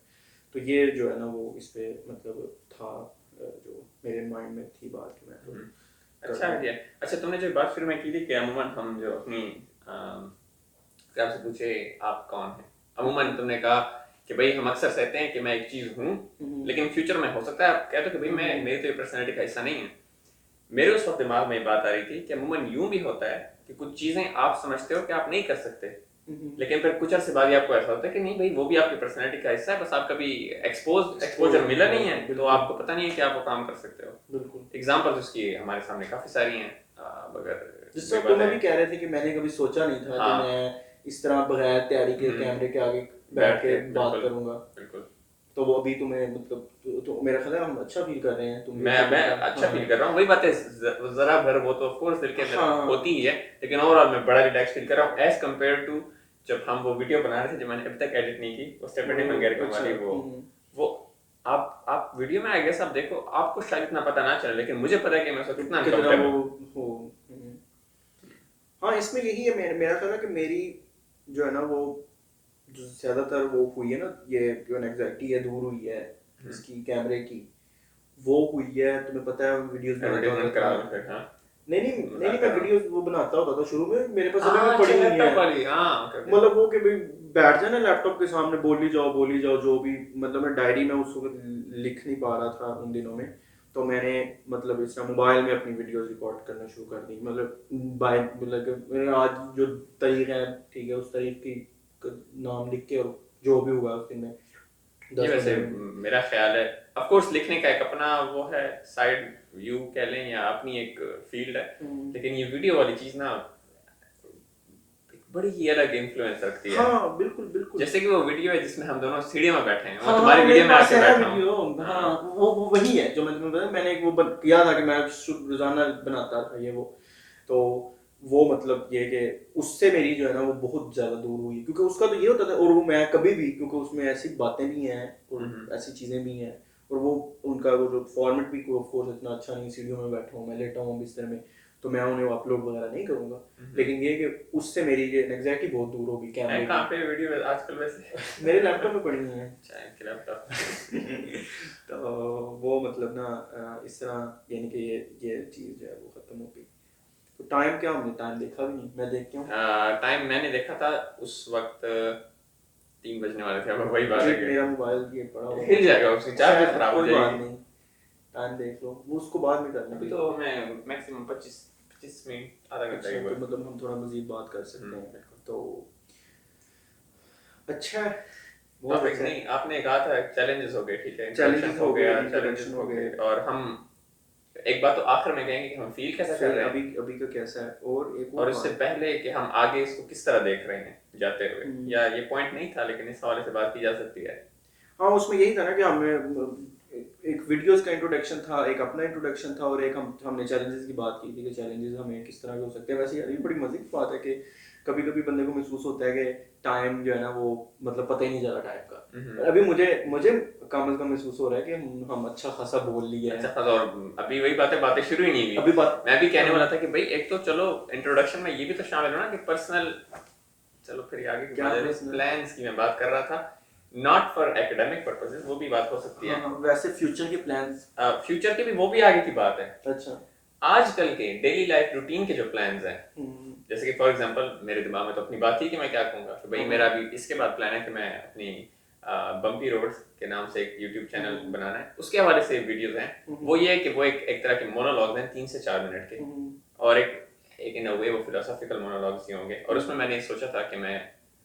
तो ये जो है ना वो इस पे मतलब था, जो मेरे माइंड में थी बात कि मैं तो अच्छा आइडिया। अच्छा, तुमने जो बात शुरू में की थी कि अमूमन हम जो अपनी आपसे पूछे आप कौन है, अमूमन तुमने कहा कि भाई हम अक्सर कहते हैं कि मैं एक चीज हूँ, लेकिन फ्यूचर में हो सकता है आप कहते हो कि भाई मैं, मेरी तो ये पर्सनैलिटी का हिस्सा नहीं है। मेरे उस वक्त दिमाग में ये बात आ रही थी कि अमूमन यूं भी होता है कि कुछ चीजें आप समझते हो कि आप नहीं कर सकते, लेकिन फिर कुछ अर्से बाद आपको ऐसा होता है कि नहीं भाई वो भी आपकी पर्सनैलिटी का हिस्सा है, बस आप कभी एक्सपोजर मिला नहीं है, तो आपको पता नहीं है कि आप वो काम कर सकते हो। बिल्कुल एग्जाम्पल्स उसकी हमारे सामने काफी सारी हैं। अगर जिससे तुम भी कह रहे थे कि मैंने कभी सोचा नहीं था कि मैं इस तरह बगैर तैयारी के कैमरे के आगे बैठ के बात करूंगा। बिल्कुल। तो वो अभी तुम्हें मतलब तो मेरा ख्याल है हम अच्छा फील कर रहे हैं, तुम मैं अच्छा फील कर रहा हूँ, वही बात है, जरा भर वो तो ऑफ कोर्स दिल के अंदर होती ही है, लेकिन ओवरऑल मैं बड़ा रिलैक्स फील कर रहा हूँ एज कम्पेयर टू जब हम वो वीडियो बना रहे थे, जो मैंने अभी तक एडिट नहीं की, वो स्टेफनी फंगेर वाली वो आप वीडियो में आई गेस आप देखो, आपको शायद इतना पता ना चले, लेकिन मुझे पता है कि मैं उसको कितना कितना वो अनकंफर्टेबल। हो। हाँ, इसमें यही है, मेरा ख्याल है कि मेरी जो है ना वो जो ज्यादातर वो हुई है ना, ये जो एंग्जाइटी है दूर हुई है इसकी कैमरे की, वो हुई है। तुम्हें पता है वीडियोस बनाता होता एडवर्टाइजमेंट करा था। लो फिर, हाँ। नहीं, मैं वीडियोस वो बनाता होता था शुरू में, मेरे पास अभी भी हाँ, पड़ी अच्छा, हुई है। लैपटॉप वाली, हाँ, ओके ओके। मतलब वो कि भाई बैठ जाना लैपटॉप के सामने, बोली जाओ जो भी, मतलब मैं डायरी में उस वक्त लिख नहीं पा रहा था उन दिनों में, तो मैंने मतलब इस तरह मोबाइल में अपनी वीडियोस रिकॉर्ड करना शुरू कर दी। मतलब बाय मतलब कि मैंने आज जो तारीख है, ठीक है, उस तारीख की नाम लिख के, और जो भी हुआ उस दिन में ये 10 वैसे 15 मिनट। मेरा ख्याल है, ऑफ कोर्स लिखने का एक अपना वो है, साइड व्यू कह लें या अपनी एक फील्ड है, लेकिन ये वीडियो वाली चीज ना एक बड़ी ही अलग इन्फ्लुएंस रखती है। हाँ बिल्कुल बिल्कुल। जैसे कि वो वीडियो है जिसमें हम दोनों सीढ़ियों में बैठे हैं, मैं हाँ तुम्हारी मेरे वीडियो में पास आके है बैठा वीडियो। हूँ। हाँ वो वही है जो मैं तुम्हें बताया, मैंने एक वो किया था कि मैं रोजाना बनाता था ये वो। तो वो मतलब ये कि उससे मेरी जो है ना वो बहुत ज्यादा दूर हुई, क्योंकि उसका तो ये होता था, और वो मैं कभी भी, क्योंकि उसमें ऐसी बातें भी हैं और ऐसी चीजें भी हैं, और वो उनका वो जो फॉर्मेट भी ऑफ कोर्स इतना अच्छा नहीं, सीढ़ियों में बैठा हूँ मैं, लेटा हूँ बिस्तर में, तो मैं उन्हें अपलोड वगैरह नहीं करूंगा। लेकिन ये कि उससे मेरी ये एंग्जाइटी बहुत दूर होगी है कैमरे कहाँ की। पे वीडियो आजकल वैसे? मेरे लैपटॉप में पड़ी हुई है। अच्छा, इनके लैपटॉप। तो वो मतलब ना इस तरह यानी कि ये चीज़ जो है वो ख़त्म हो गई। तो टाइम क्या, हमने टाइम देखा भी नहीं, मैं देख के हूँ। टाइम मैंने देखा था उस वक्त 3 बजने वाले थे, अब वही बात है एक कि मेरा मोबाइल ये पड़ा हुआ हिल जाएगा, उसकी चार्ज शायद, खराब हो कोई बात जाएगी। नहीं, टाइम देख लो, वो उसको बाद में कर अभी लेंगे। तो मैं मैक्सिमम 25 मिनट, आधा घंटा अच्छा, की तो बात। मतलब हम थोड़ा मजीद बात कर सकते हैं। बिल्कुल। तो अच्छा है, बहुत टॉपिक अच्छा है। नहीं, आपने कहा था चैलेंजेस हो गए, ठीक है, इंट्रोडक्शन चैलेंजेस हो हो गए, गया, इंट्रोडक्शन चैलेंजेस हो हो गए। गए, और हम एक बात तो आखिर में कहेंगे कि हम फील कैसा कर फिर रहे अभी हैं, अभी का कैसा है, और एक और और इससे बात। पहले कि हम आगे इसको किस तरह देख रहे हैं जाते हुए, या ये पॉइंट नहीं था लेकिन इस हवाले से बात की जा सकती है। हाँ, उसमें यही था ना कि हमें एक वीडियोस का इंट्रोडक्शन था, एक अपना इंट्रोडक्शन था, और एक हमने चैलेंजेस की बात की थी कि चैलेंजेस हमें किस तरह के हो सकते हैं। वैसे यार ये बड़ी मजे की बात है कि कभी कभी बंदे को महसूस होता है कि टाइम जो है ना वो मतलब पता ही नहीं चला टाइम का। पर अभी मुझे मुझे कम से कम महसूस हो रहा है कि हम अच्छा खासा बोल लिए अच्छा हैं। खासा, और अभी वही बातें शुरू ही नहीं हुई। अभी बात मैं भी कहने वाला था कि भाई एक तो चलो इंट्रोडक्शन में ये भी तो शामिल हो ना कि पर्सनल, चलो फिर आगे की क्या बात है, पर्सनल। प्लान्स की मैं बात कर रहा था, नॉट फॉर एकेडमिक पर्पसेस, वो भी बात हो सकती हाँ है। हाँ, वैसे फ्यूचर के प्लान्स। फ्यूचर की भी वो भी आगे की बात है। अच्छा। आजकल के डेली लाइफ रूटीन के जो प्लान्स हैं, हम्म। जैसे कि फॉर एग्जांपल मेरे दिमाग में तो अपनी बात थी कि मैं क्या कहूँगा कि भाई मेरा अभी इसके बाद प्लान है कि मैं अपनी बम्पी रोड्स के नाम से एक यूट्यूब चैनल बनाना है, उसके हवाले से वीडियोस हैं। वो ये है कि वो एक तरह के मोनोलॉग्स हैं 3 से 4 मिनट के, और एक इन अ वे वो फिलोसॉफिकल मोनोलॉग्स ही होंगे, और उसमें मैंने सोचा था कि मैं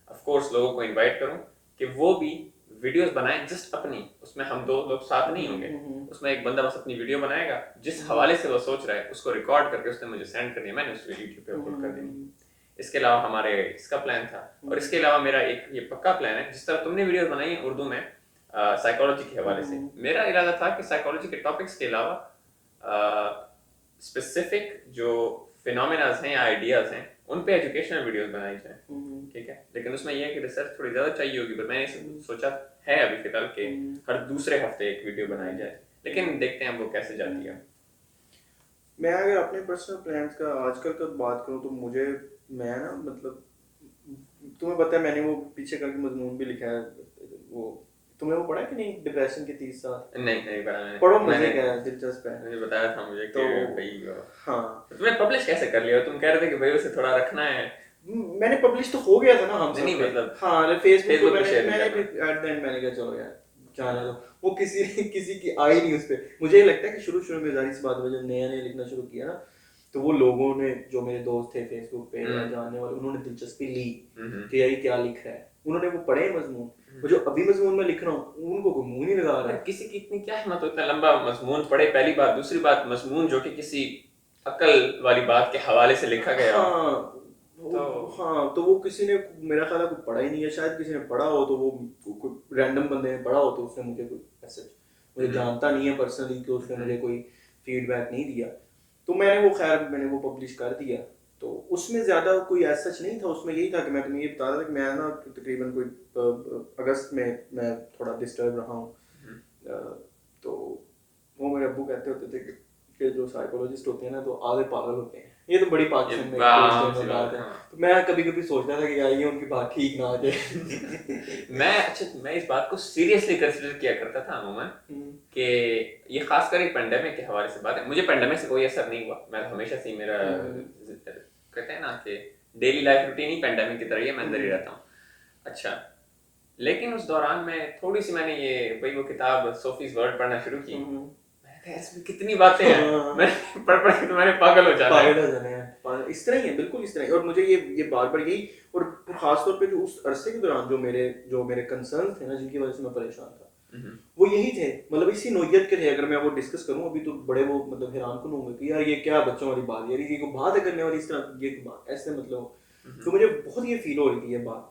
ऑफ कोर्स लोगों को इनवाइट करूं कि वो भी वीडियोस बनाएं जस्ट अपनी, उसमें हम 2 लोग साथ नहीं होंगे, उसमें एक बंदा बस अपनी वीडियो बनाएगा, जिस हवाले से वो सोच रहा है उसको रिकॉर्ड करके उसने मुझे सेंड करनी है, मैंने उसको यूट्यूब पे अपलोड कर देनी। इसके अलावा हमारे इसका प्लान था, और इसके अलावा मेरा एक ये पक्का प्लान है, जिस तरह तुमने वीडियोस बनाई है उर्दू में साइकोलॉजी के हवाले से, मेरा इरादा था कि साइकोलॉजी के टॉपिक्स के अलावा स्पेसिफिक जो फिनोमेनाज हैं या आइडियाज हैं उन पे एजुकेशनल वीडियोस बनाई जाए, ठीक है, लेकिन उसमें यह है कि रिसर्च थोड़ी ज़्यादा चाहिए होगी, पर मैंने सोचा है अभी फिलहाल कि हर दूसरे हफ्ते एक वीडियो बनाई जाए, लेकिन देखते हैं वो कैसे जाती है। मैं अगर अपने पर्सनल प्लान्स का आजकल का बात करूं तो मुझे, मैं ना मतलब तुम्हें पता है मैंने वो पीछे करके मजमून भी लिखा है, वो तुमने वो पढ़ा है कि नहीं, डिप्रेशन के 30 साल। नहीं पढ़ा मैंने, पढ़ो, मजे का है, दिलचस्प है। मुझे बताया था मुझे तो कि भाई हाँ, तुमने पब्लिश कैसे कर लिया, तुम कह रहे थे कि भाई उसे थोड़ा रखना है। मैंने पब्लिश तो हो गया था ना हम सब नहीं पे। मतलब हाँ, फेसबुक Facebook पे पे शेयर मैंने नहीं भी करना। एट द एंड मैंने कहा चलो यार जाने दो, वो किसी किसी की आई नहीं उस पे। मुझे ये लगता है कि शुरू में जारी सी बात है, जब नया लिखना शुरू किया ना, तो वो लोगों ने जो मेरे दोस्त थे फेसबुक पे या जानने वाले, उन्होंने दिलचस्पी ली कि यार क्या लिख रहा है, उन्होंने वो पढ़े मजमून, और जो अभी मजमून में लिख रहा हूँ उनको कोई मुंह नहीं लगा रहा है। किसी की इतनी क्या हिम्मत हो इतना लंबा मजमून पढ़े, पहली बात, दूसरी बात मजमून जो कि किसी अकल वाली बात के हवाले से लिखा गया हो। हाँ, तो वो किसी ने, मेरा ख्याल है कोई पढ़ा ही नहीं है, शायद किसी ने पढ़ा हो तो वो कोई रैंडम बंदे ने पढ़ा हो, तो उसने मुझे कोई मैसेज, मुझे जानता नहीं है पर्सनली, कि उसने मुझे कोई फीडबैक नहीं दिया, तो मैंने वो पब्लिश कर दिया। तो उसमें ज़्यादा कोई ऐसा सच नहीं था, उसमें यही था कि मैं तुम्हें ये बता रहा था कि मैं ना तकरीबन कोई अगस्त में मैं थोड़ा डिस्टर्ब रहा हूँ, तो वो मेरे अब्बू कहते होते थे कि जो साइकोलॉजिस्ट होते हैं ना तो आधे पागल होते हैं। ये तो बड़ी पाकिस्तान में एक बात है। तो मैं कभी कभी सोचता था कि यार ये उनकी बात ठीक ना आ जाए। मैं इस बात को सीरियसली कंसिडर किया करता था अमूमन कि ये खासकर एक पेंडेमिक के हवाले से बात है। मुझे पेंडेमिक से कोई असर नहीं हुआ, मैं हमेशा से मेरा कहते हैं ना कि डेली लाइफ रूटीन ही पेंडेमिक की तरह है, मैं अंदर ही रहता हूँ। अच्छा, लेकिन उस दौरान में थोड़ी सी मैंने ये भाई वो किताब सोफीज वर्ल्ड पढ़ना शुरू की। इसमें कितनी बातें हैं, मैंने पढ़ के तो मैंने पागल हो जाना है। इस तरह ही है, बिल्कुल इस तरह ही। और मुझे ये बार बार यही, और खास तौर पे जो उस अरसे के दौरान जो मेरे कंसर्न थे ना, जिनकी वजह से मैं परेशान था, वो यही थे। मतलब इसी नोयत के थे। अगर मैं वो डिस्कस करूं अभी तो बड़े वो मतलब हैरान कन होंगे कि यार ये क्या बच्चों वाली बात, यार ये कोई बात है करने वाली, इस तरह ये बात ऐसे मतलब। तो मुझे बहुत ये फील हो रही थी ये बात।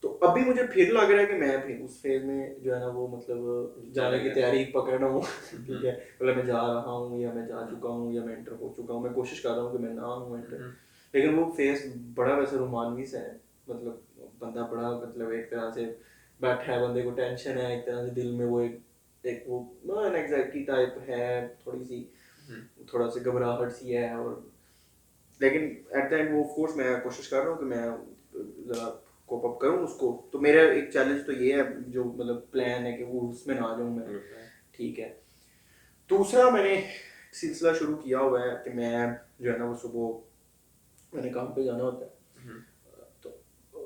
तो अभी मुझे फिर लग रहा है कि मैं फिर उस फेज में जो है ना वो मतलब जाने की तैयारी पकड़ रहा हूँ। ठीक है, मतलब मैं जा रहा हूँ या मैं जा चुका हूँ या मैं एंटर हो चुका हूँ। मैं कोशिश कर रहा हूँ कि मैं ना हूँ एंटर, लेकिन वो फेज बड़ा वैसे रोमानवी सा है। मतलब बंदा बड़ा मतलब एक तरह से बैठा है, बंदे को टेंशन है एक तरह से दिल में, वो एक वो एंग्जाइटी टाइप है, थोड़ी सी थोड़ा सा घबराहट सी है। और लेकिन एट द एंड वो ऑफ कोर्स मैं कोशिश कर रहा हूँ कि मैं ज़रा कोप अप करूँ उसको। तो मेरा एक चैलेंज तो ये है, जो मतलब प्लान है कि वो उसमें ना आ जाऊँ मैं। ठीक है। दूसरा मैंने सिलसिला शुरू किया हुआ है कि मैं जो है ना वो सुबह मैंने काम पे जाना होता है। तो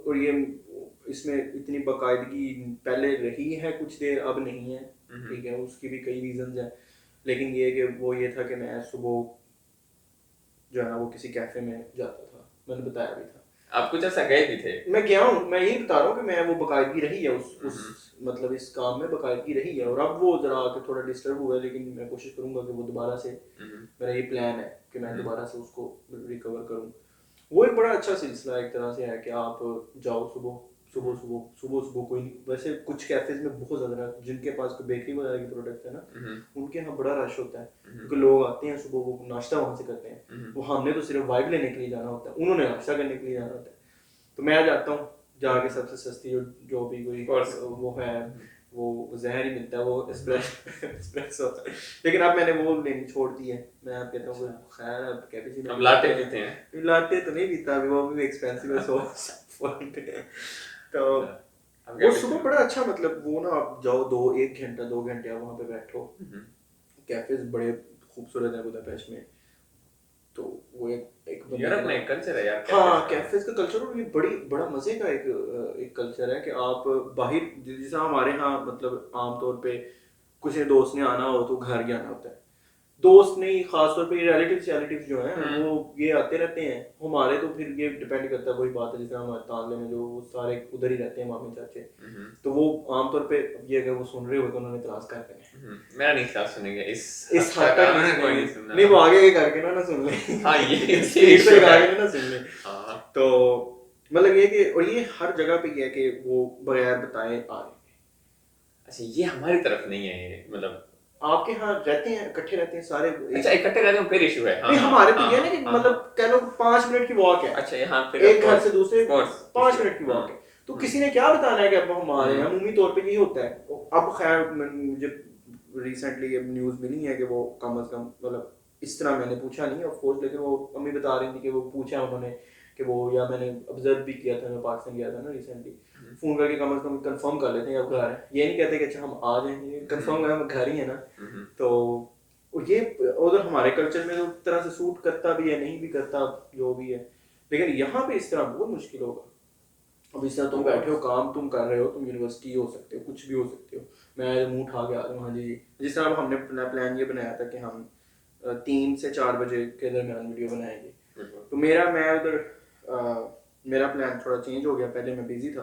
और ये इसमें इतनी बाकायदगी पहले रही है कुछ देर, अब नहीं है। ठीक है, उसकी भी कई रीजंस हैं, लेकिन ये कि वो ये था कि मैं सुबह जो है ना वो किसी कैफे में जाता था। मैंने बताया भी था, आप कुछ ऐसा गए भी थे। मैं गया हूँ, मैं यही बता रहा हूँ कि मैं वो बाकायदगी रही है उस मतलब इस काम में बाकायदगी रही है। और अब वो जरा आके थोड़ा डिस्टर्ब हुआ है, लेकिन मैं कोशिश करूंगा कि वो दोबारा से, मेरा ये प्लान है कि मैं दोबारा से उसको रिकवर करूँ। वो एक बड़ा अच्छा सिलसिला एक तरह से है कि आप जाओ सुबह कोई वैसे कुछ कैफेज में बहुत ज्यादा, जिनके पास कोई बेकरी वगैरह की प्रोडक्ट है ना, उनके यहाँ बड़ा रश होता है, क्योंकि लोग आते हैं सुबह, वो नाश्ता वहां से करते हैं। वो हमने तो सिर्फ वाइब लेने के लिए जाना होता है, उन्होंने नाश्ता करने के लिए जाना होता है। तो मैं जाता हूँ, जाके सबसे सस्ती जो भी कोई वो है वो जहर ही मिलता है, वो एस्प्रेसो। लेकिन अब मैंने वो लेनी छोड़ दी है। मैं अब कहता हूँ खैर अब कैपेचिनो हम लाटे पीते हैं। लाटे तो नहीं पीता अभी, वो भी एक्सपेंसिव है। तो वो सुबह बड़ा अच्छा, मतलब वो ना आप जाओ 2 घंटे आप वहाँ पे बैठो। कैफेज बड़े खूबसूरत है बुदापेस्ट में। तो वो एक यूरोप में एक कल्चर है यार। हाँ, कैफेज का कल्चर। और ये बड़ा मजे का एक कल्चर है कि आप बाहर, जैसे हमारे यहाँ मतलब आमतौर पे कुछ दोस्त ने आना हो तो घर ही आना होता है। दोस्त नहीं, खासतौर पे रिलेटिव्स जो हैं वो ये आते रहते हैं। हमारे तो फिर ये डिपेंड करता है, वही बात है जैसे हमारे तांले में जो वो सारे उधर ही रहते हैं, मामी चाचे। तो वो आमतौर पे ये अगर वो सुन रहे हो तो उन्होंने इतराज कर देना। मेरा नहीं ख्याल सुनेंगे इस हद तक नहीं, वो आगे करके ना सुन ले। हाँ, ये स्पीड पे आगे ना सुन ले। हाँ, तो मतलब ये कि, और ये हर जगह पे ये है कि वो बगैर बताए आ रहे हैं। अच्छा, ये हमारी तरफ नहीं है ये, मतलब आपके यहाँ रहते हैं, इकट्ठे रहते हैं सारे। अच्छा, इकट्ठे रहते हैं फिर इशू है। नहीं, हमारे तो ये ना कि मतलब कह लो 5 मिनट की वॉक है। अच्छा, यहाँ फिर एक घर से दूसरे 5 मिनट की वॉक है। तो किसी ने क्या बताना है कि अब हमारे यहाँ अमूमी तौर पे यही होता है। अब खैर मुझे रिसेंटली न्यूज़ मिली है कि वो कम अज कम, मतलब इस तरह मैंने पूछा नहीं ऑफ कोर्स, लेकिन वो अम्मी बता रही थी कि वो पूछा उन्होंने कि वो, या मैंने ऑब्जर्व भी किया था, मैं पाकिस्तान गया था ना रिसेंटली, फोन करके कम से कम कंफर्म कर लेते हैं अब घर है। ये नहीं कहते कि अच्छा हम आ जाएंगे, कंफर्म है घर ही है ना। तो ये उधर हमारे कल्चर में तो तरह से सूट करता भी है, नहीं भी करता, जो भी है। लेकिन यहाँ पे इस तरह बहुत मुश्किल होगा। अब इस तरह तुम बैठे हो, काम तुम कर रहे हो, तुम यूनिवर्सिटी हो सकते हो, कुछ भी हो सकते हो। मैं मुंह उठा के आ रहा हूँ, हाँ जी। जिस तरह अब हमने अपना प्लान ये बनाया था कि हम 3 से 4 बजे के दरमियान वीडियो बनाएंगे। तो मैं उधर मेरा प्लान थोड़ा चेंज हो गया। पहले मैं बिजी था,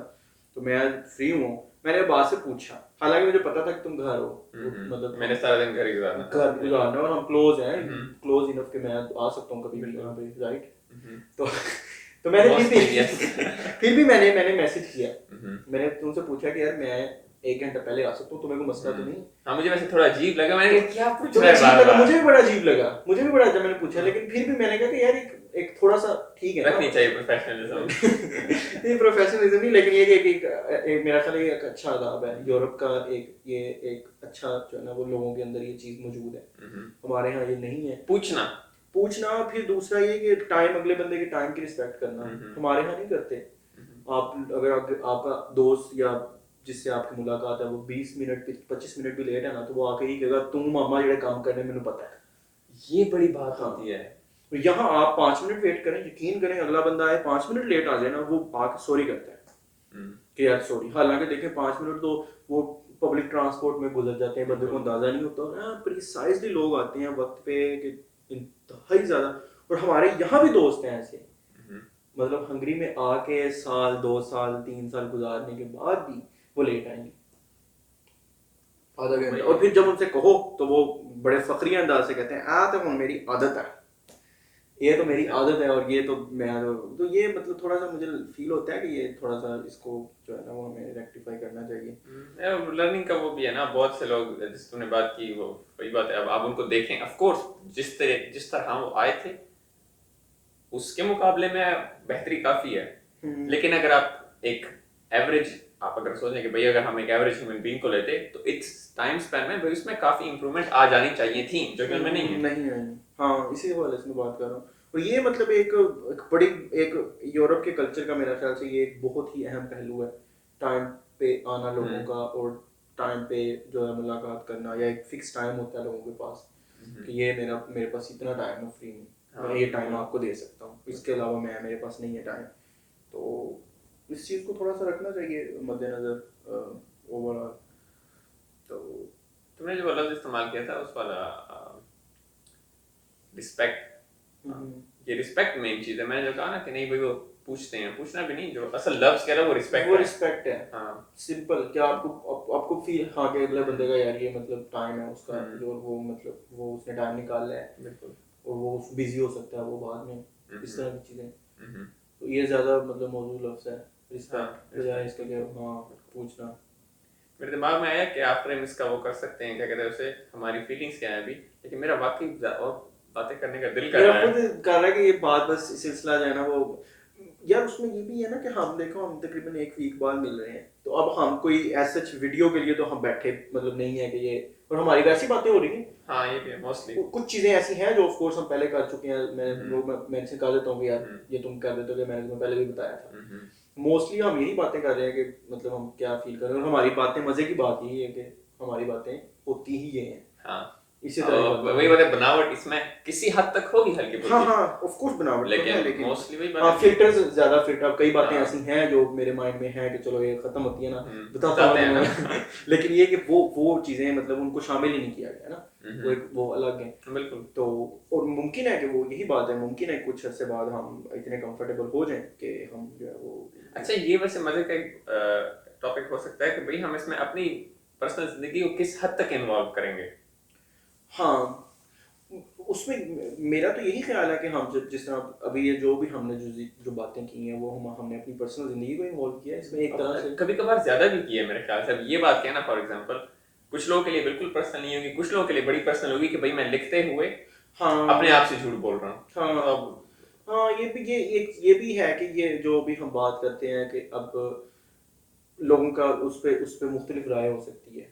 तो मैं फ्री हूँ। मैंने बात से पूछा, हालांकि मुझे पता था कि तुम घर हो, मतलब मैंने सारा दिन घर ही गुजारना और हम क्लोज हैं, क्लोज इनफ कि मैं आ सकता हूँ कभी भी यहाँ पे, राइट। तो मैंने फिर भी मैंने मैसेज किया। मैंने तुमसे पूछा कि यार मैं 1 घंटा पहले आ सकता हूँ, तुम्हें कोई मसला तो नहीं? हाँ, मुझे वैसे थोड़ा अजीब लगा। मैंने क्या पूछ रहा है, मुझे भी बड़ा अजीब लगा, जब मैंने पूछा। लेकिन फिर भी मैंने कहा कि यार एक थोड़ा सा ठीक है रखनी चाहिए प्रोफेशनलिज्म। नहीं प्रोफेशनलिज्म नहीं, लेकिन ये कि एक मेरा ख्याल है ये एक अच्छा अदाब है यूरोप का, एक अच्छा जो है ना वो लोगों के अंदर ये चीज़ मौजूद है, हमारे यहाँ ये नहीं है। पूछना, फिर दूसरा ये कि टाइम, अगले बंदे के टाइम की रिस्पेक्ट करना, हमारे यहाँ नहीं करते। आप अगर आपका दोस्त या जिससे आपकी मुलाकात है वो 20 मिनट 25 मिनट भी लेट है ना, तो वो आके ही कहेगा तू मामा जेड़े काम करने मैंने पता है। ये बड़ी बात होती है। तो यहाँ आप 5 मिनट वेट करें, यकीन करें अगला बंदा आए 5 मिनट लेट आ जाए ना, वो आके सॉरी करता है कि यार सॉरी। हालांकि देखें 5 मिनट तो वो पब्लिक ट्रांसपोर्ट में गुजर जाते हैं, बंदे को अंदाजा नहीं होता। प्रिसाइजली लोग आते हैं वक्त पे कि इंतहाई ज्यादा। और हमारे यहाँ भी दोस्त हैं ऐसे, मतलब हंगरी में आके साल 2 साल 3 साल गुजारने के बाद भी वो लेट आएंगे आधा घंटा, और फिर जब उनसे कहो तो वो बड़े फखरी अंदाज से कहते हैं तो मेरी आदत है, ये तो मेरी आदत है, और ये तो मैं तो ये मतलब थोड़ा सा मुझे फील होता है कि ये थोड़ा सा इसको जो है ना वो हमें रेक्टिफाई करना चाहिए। लर्निंग का वो भी है ना, बहुत से लोग जिस तुमने बात की वो वही बात है। अब आप उनको देखें, ऑफ कोर्स जिस तरह वो आए थे उसके मुकाबले में बेहतरी काफी है, लेकिन अगर आप एक एवरेज आप अगर सोचें कि भाई अगर हम एक एवरेज ह्यूमन बीइंग को लेते तो इस टाइम स्पैन में भाई उसमें काफी इंप्रूवमेंट आ जानी चाहिए थी, जो कि उनमें नहीं है। हाँ, इसी हवाले से मैं बात कर रहा हूँ। और ये मतलब एक बड़ी एक यूरोप के कल्चर का मेरा ख्याल से ये एक बहुत ही अहम पहलू है, टाइम पे आना लोगों का, और टाइम पे जो है मुलाकात करना, या एक फिक्स टाइम होता है लोगों के पास कि ये मेरे पास इतना टाइम है फ्री में, मैं ये टाइम आपको दे सकता हूँ, इसके अलावा मेरे पास नहीं है टाइम। तो इस चीज़ को थोड़ा सा रखना चाहिए मद्देनजर ओवरऑल। तो तुमने जो लफ्ज़ इस्तेमाल किया था उस वाला रिस्पेक्ट, ये रिस्पेक्ट मेन चीज़ है। मैंने जो कहा ना कि नहीं भाई वो पूछते हैं, पूछना भी नहीं, जो असल लफ्ज़ कह रहा है वो रिस्पेक्ट है। हाँ, सिंपल, क्या आपको फील हाँ कि अगले बंदे का यार ये मतलब टाइम है उसका, जो वो मतलब वो उसने टाइम निकाल लिया है, बिल्कुल, और वो बिजी हो सकता है वो बाद में, इस तरह की चीज़ें। तो ये ज़्यादा मतलब मौजूद लफ्ज़ है रिस्पेक्ट, बजाय इसके कि हाँ पूछना। मेरे दिमाग में आया कि आफ्टर हम इसका वो कर सकते हैं, क्या कहते हैं उसे, हमारी फीलिंग्स क्या है अभी, लेकिन मेरा वाकई और बातें करने का दिल कर रहा है। मेरा खुद कर रहा है कि ये बात बस सिलसिला जो है ना वो यार, उसमें ये भी है ना कि हम देखो हम तकरीबन 1 वीक बाद मिल रहे हैं, तो अब हम कोई ऐसा वीडियो के लिए तो हम बैठे मतलब नहीं है कि ये, और हमारी वैसी बातें हो रही हैं। हाँ, ये भी है मोस्टली। कुछ चीज़ें ऐसी हैं जो ऑफ कोर्स हम पहले कर चुके हैं, मैं से कह देता हूँ कि यार ये तुम कर देते हो कि मैंने तुम्हें पहले भी बताया था। मोस्टली हम यही बातें कर रहे हैं कि मतलब हम क्या फील कर रहे हैं, और हमारी बातें मजे की बात यही है कि हमारी बातें होती ही ये हैं। हाँ, इसी तरह वही बात है, बनावट इसमें किसी हद तक होगी हल्की फुल्की। हाँ ऑफ कोर्स बनावट, लेकिन मोस्टली वही बात है, फिल्टर्स ज्यादा फिल्टर। अब कई बातें ऐसी हैं जो मेरे माइंड में है कि चलो ये खत्म होती है ना, बताता हूँ लेकिन ये कि वो चीजें मतलब उनको शामिल ही नहीं किया गया ना, वो अलग है बिल्कुल। तो और मुमकिन है कि वो यही बात है, मुमकिन है कुछ अर्से बाद हम इतने कंफर्टेबल हो जाएं कि हम जो है वो। अच्छा, ये वैसे मजे का एक टॉपिक हो सकता है कि भाई हम इसमें अपनी पर्सनल जिंदगी को किस हद तक इन्वॉल्व करेंगे। हाँ, उसमें मेरा तो यही ख्याल है कि हम जिस तरह अभी ये जो भी हमने जो बातें की हैं वो हमने अपनी पर्सनल जिंदगी को इन्वॉल्व किया है इसमें एक तरह से, कभी कभार ज्यादा भी किया है मेरे ख्याल से। अब ये बात कहना फॉर एग्जांपल कुछ लोगों के लिए बिल्कुल पर्सनल नहीं होगी, कुछ लोगों के लिए बड़ी पर्सनल होगी कि भाई मैं लिखते हुए अपने आप से झूठ बोल रहा हूँ। हाँ, ये भी है कि ये जो भी हम बात करते हैं कि अब लोगों का उस पे मुख्तलिफ राय हो सकती है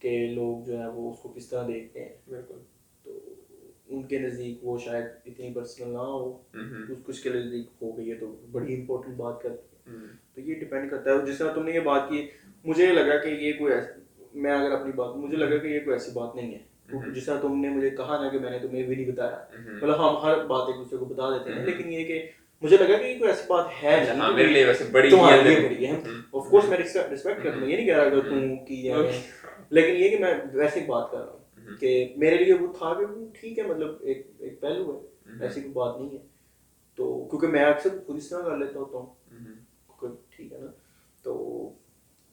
कि लोग जो है वो उसको किस तरह देखते हैं। बिल्कुल, तो उनके नज़दीक वो शायद इतनी पर्सनल ना हो, कुछ के नज़दीक हो गई है तो बड़ी इंपॉर्टेंट बात करती है। तो ये डिपेंड करता है। जिस तरह तुमने ये बात की, मुझे लगा कि ये कोई मैं अगर अपनी बात, मुझे लगा कि ये कोई ऐसी बात नहीं है। जिस तरह तुमने मुझे कहा ना कि मैंने तुम्हें भी नहीं बताया, मतलब हम हर बात एक दूसरे को बता देते हैं, लेकिन ये कि मुझे लगा कि ये कोई ऐसी बात है नहीं। हाँ, मेरे लिए वैसे बड़ी है। ऑफ कोर्स मैं रिस्पेक्ट करता हूँ, ये नहीं कह रहा कि तुम की है, लेकिन ये कि मैं वैसे ही बात कर रहा हूँ कि मेरे लिए वो था कि ठीक है, मतलब एक पहलू है, ऐसी कोई बात नहीं है। तो क्योंकि मैं अक्सर खुद इस तरह कर लेता होता हूँ, ठीक है ना। तो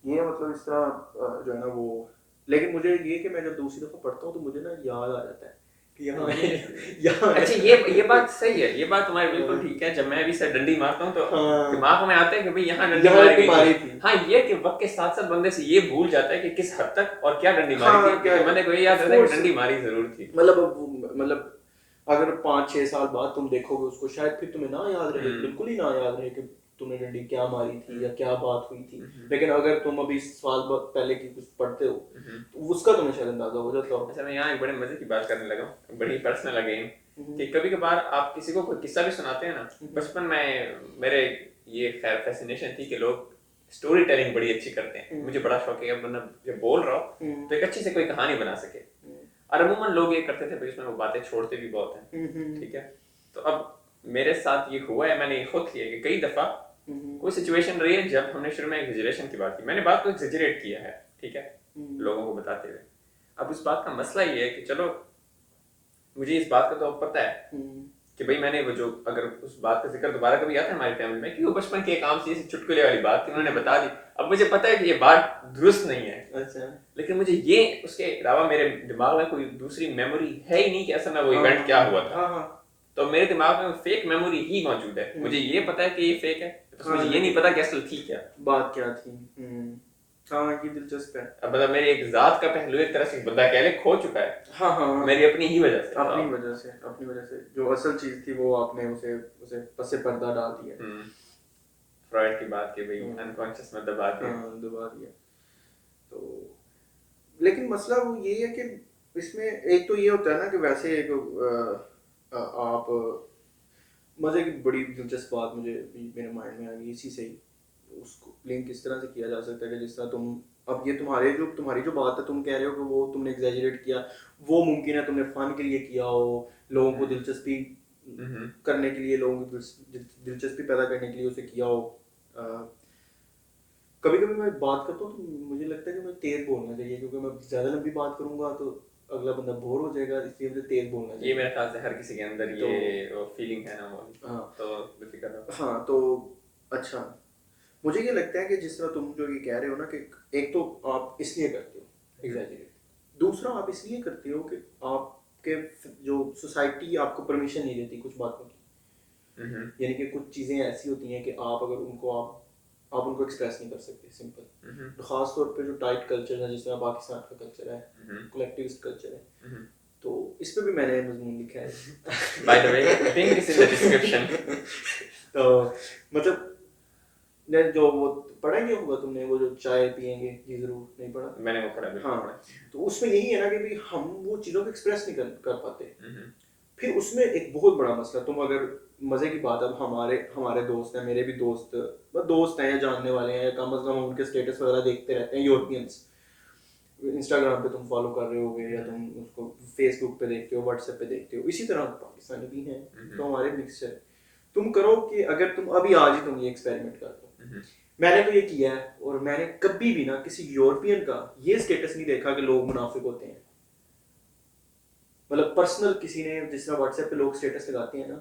ये मतलब इस तरह जो है ना वो, लेकिन मुझे ये कि मैं जब दूसरी दफा पढ़ता हूँ तो मुझे ना याद आ जाता है कि यहाँ अच्छा, ये बात सही है, ये बात तुम्हारी बिल्कुल ठीक है। जब मैं भी सर डंडी मारता हूँ तो दिमाग में आता है कि भाई यहाँ डंडी मारी थी। हाँ, ये कि वक्त के साथ साथ बंदे से ये भूल जाता है कि किस हद तक और क्या डंडी मारी थी। मैंने कोई याद रहता है कि डंडी मारी जरूर थी। मतलब अगर 5-6 साल बाद तुम देखोगे उसको शायद फिर तुम्हें ना याद रहे, बिल्कुल ही ना याद रहे कि तुमने डंडी क्या मारी थी या क्या बात हुई थी। लेकिन अगर तुम अभी साल पहले की कुछ पढ़ते हो तो उसका तुम्हें शायद अंदाजा हो जाता हो। अच्छा, मैं यहाँ एक बड़े मजे की बात करने लगा हूँ, बड़ी पर्सनल अगेन, कि कभी कभार आप किसी को कोई किस्सा भी सुनाते हैं ना, बचपन में मेरे ये खैर फैसिनेशन थी कि लोग स्टोरी टेलिंग बड़ी अच्छी करते हैं, मुझे बड़ा शौक है, मतलब जब बोल रहा हूँ तो एक अच्छी से कोई कहानी बना सके, और अमूमन लोग ये करते थे बीच में वो बातें छोड़ते भी बहुत हैं, ठीक है। तो अब मेरे साथ ये हुआ है, मैंने ये खुद किया कि कई दफा कोई सिचुएशन रही है जब हमने शुरू में एग्जेजरेशन की बात की, मैंने बात को एग्जेजरेट किया है, ठीक है, लोगों को बताते हुए। अब उस बात का मसला ये है कि चलो मुझे इस बात का तो अब पता है कि भाई मैंने वो जो, अगर उस बात का जिक्र दोबारा कभी आता है हमारी फैमिली में कि वो बचपन के काम से चुटकुले वाली बात थी, उन्होंने बता दी, अब मुझे पता है कि ये बात दुरुस्त नहीं है। अच्छा। लेकिन मुझे ये उसके अलावा मेरे दिमाग में कोई दूसरी मेमोरी है ही नहीं कि असल में वो इवेंट क्या हुआ था। तो मेरे दिमाग में फेक मेमोरी ही मौजूद है, मुझे ये पता है कि ये फेक है, तो मुझे ये नहीं पता कि असल थी क्या, बात क्या थी। हाँ, ये दिलचस्प है। अब मतलब मेरी एक जात का पहलू एक तरह से बंदा कह ले खो चुका है। हाँ, मेरी अपनी ही वजह से, अपनी वजह से जो असल चीज थी वो आपने उसे पसे पर्दा डाल दिया। फ्रॉइड की बात की भाई, अनकॉन्शियस में दबा दिया। तो लेकिन मसला वो ये है कि इसमें एक तो ये होता है ना कि वैसे एक आप मजे की बड़ी दिलचस्प बात मुझे मेरे माइंड में आ गई इसी से ही, उसको लिंक किस तरह से किया जा सकता है कि जिस तरह तुम अब ये तुम्हारी जो बात है, तुम कह रहे हो कि वो तुमने एग्जैजरेट किया, वो मुमकिन है तुमने फन के लिए किया हो, लोगों को दिलचस्पी करने के लिए, लोगों की दिलचस्पी पैदा करने के लिए उसे किया हो। कभी कभी मैं बात करता हूँ तो मुझे लगता है कि मैं तेज बोलना चाहिए, क्योंकि मैं ज्यादा लंबी बात करूंगा तो अगला बंदा बोर हो जाएगा, इसलिए मुझे तेज बोलना चाहिए। ये मेरे ख्याल से हर किसी के अंदर ये फीलिंग है ना वो। तो डिफिकल्ट। हाँ, तो अच्छा, मुझे ये लगता है कि जिस तरह तुम जो ये कह रहे हो ना कि एक तो आप इसलिए करते हो एग्जैजरेट, दूसरा आप इसलिए करते हो कि आपके जो सोसाइटी आपको परमिशन नहीं देती कुछ बातों की, यानी कि कुछ चीज़ें ऐसी होती हैं कि आप अगर उनको आप उनको एक्सप्रेस नहीं कर सकते सिंपल। तो खास तौर पे जो टाइट कल्चर है, जिस तरह पाकिस्तान का कल्चर है, कलेक्टिविस्ट कल्चर है, तो इस पे भी मैंने मजमून लिखा है by the way, link is in the description. तो मतलब जो वो पढ़ा नहीं होगा तुमने, वो जो चाय पियेंगे, जी जरूर नहीं पढ़ा? मैंने वो पढ़ा, हाँ, तो उसमें यही है ना कि भाई हम वो चीज़ों को एक्सप्रेस नहीं कर पाते। फिर उसमें एक बहुत बड़ा मसला, तुम अगर मजे की बात, अब हमारे दोस्त हैं, मेरे भी दोस्त हैं या जानने वाले हैं, या कम अज कम हम उनके स्टेटस वगैरह देखते रहते हैं, यूरोपियंस इंस्टाग्राम पे तुम फॉलो कर रहे होगे, या तुम उसको फेसबुक पे देखते हो, व्हाट्सएप पे देखते हो, इसी तरह पाकिस्तानी भी हैं, तो हमारे मिक्सचर। तुम करो कि अगर तुम अभी आज ही तुम ये एक्सपेरिमेंट कर दो, मैंने तो ये किया है, और मैंने कभी भी ना किसी यूरोपियन का ये स्टेटस नहीं देखा कि लोग मुनाफिक होते हैं। मतलब पर्सनल किसी ने, जिस तरह व्हाट्सएप पे लोग स्टेटस लगाते हैं ना,